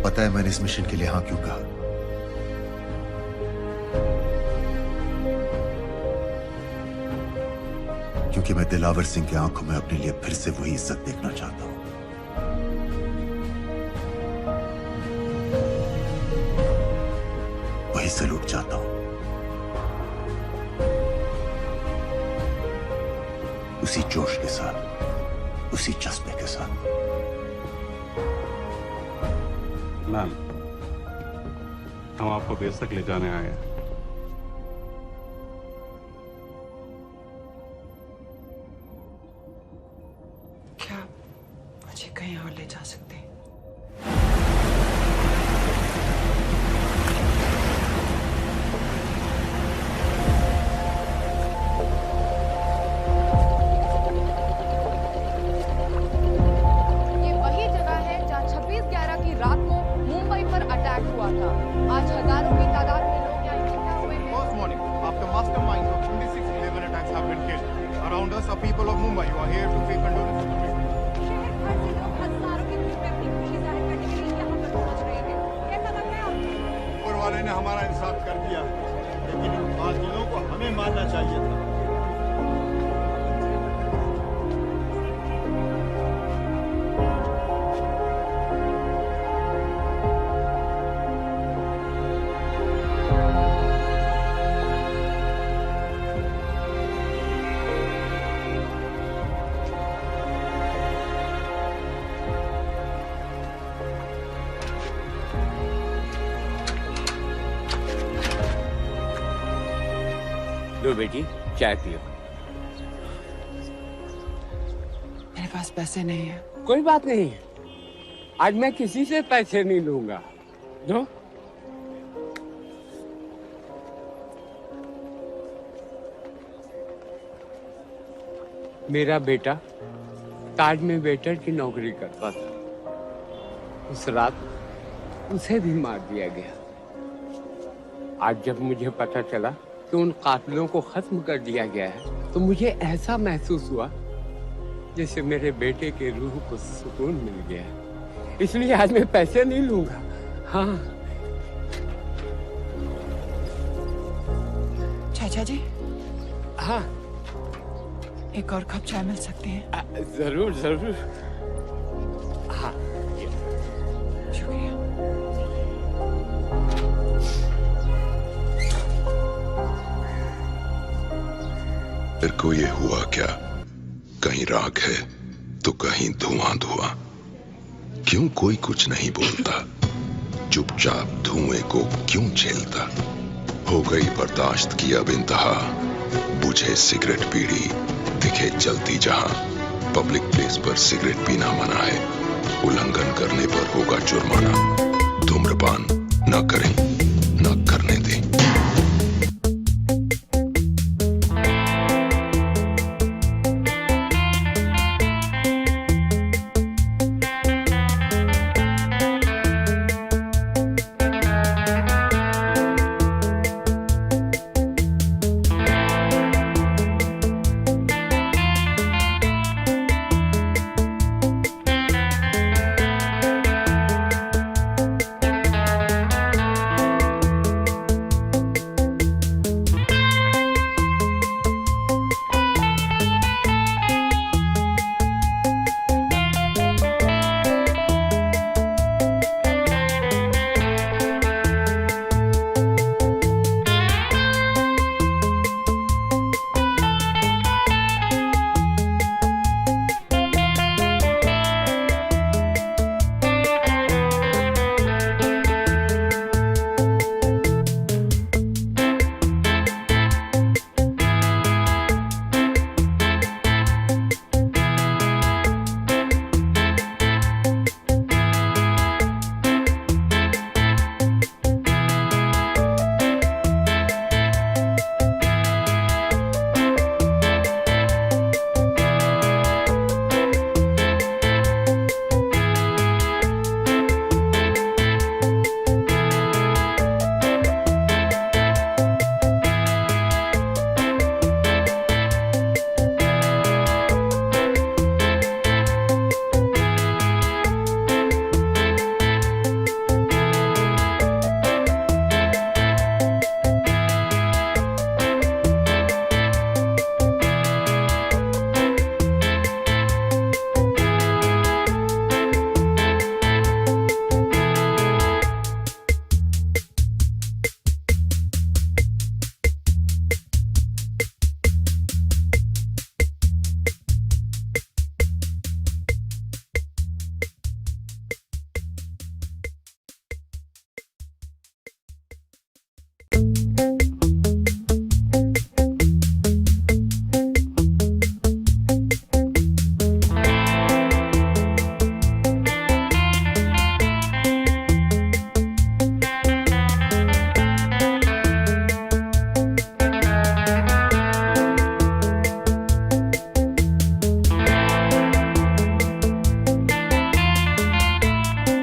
पता है मैंने इस मिशन के लिए हाँ क्यों कहा? क्योंकि मैं दिलावर सिंह की आंखों में अपने लिए फिर से वही इज्जत देखना चाहता हूं। वही सैल्यूट चाहता हूं, उसी जोश के साथ, उसी जज्बे के साथ।
मैम, हम आपको बेस तक ले जाने आए हैं।
क्या मुझे कहीं और ले जा सकते हैं?
ये वही जगह है जहां 26/11 की रात को मुंबई पर अटैक हुआ था। आज हजारों की तादाद में लोग यहाँ इकट्ठा हुए हैं।
First morning, after masterminds of 26/11 attacks have been killed, around us are people of Mumbai who are here to pay condolences to the victims.
शहर भर से लोग हजारों की भीड़ में अपनी खुशी जाहिर करने के लिए यहाँ पर पहुँच रहे हैं। कैसा लग रहा है आपको?
ने हमारा इंसाफ कर दिया, लेकिन इन कातिलों को हमें मारना चाहिए था।
लो बेटी, चाय पियो।
मेरे पास पैसे नहीं है।
कोई बात नहीं, आज मैं किसी से पैसे नहीं लूंगा। लो। मेरा बेटा ताज में वेटर की नौकरी करता था। उस रात उसे भी मार दिया गया। आज जब मुझे पता चला कि उन कातिलों को खत्म कर दिया गया है, तो मुझे ऐसा महसूस हुआ जैसे मेरे बेटे के रूह को सुकून मिल गया। इसलिए आज मैं पैसे नहीं लूंगा। हाँ।
चाचा जी।
हाँ।
एक और कप चाय मिल सकती है?
जरूर जरूर। हाँ।
शुक्रिया।
फिर को ये हुआ क्या? कहीं राख है तो कहीं धुआं धुआं। क्यों कोई कुछ नहीं बोलता? चुपचाप धुएं को क्यों झेलता? हो गई बर्दाश्त की अब इंतहा। बुझे सिगरेट बीड़ी दिखे जलती जहां। पब्लिक प्लेस पर सिगरेट पीना मना है। उल्लंघन करने पर होगा जुर्माना। धूम्रपान न करें।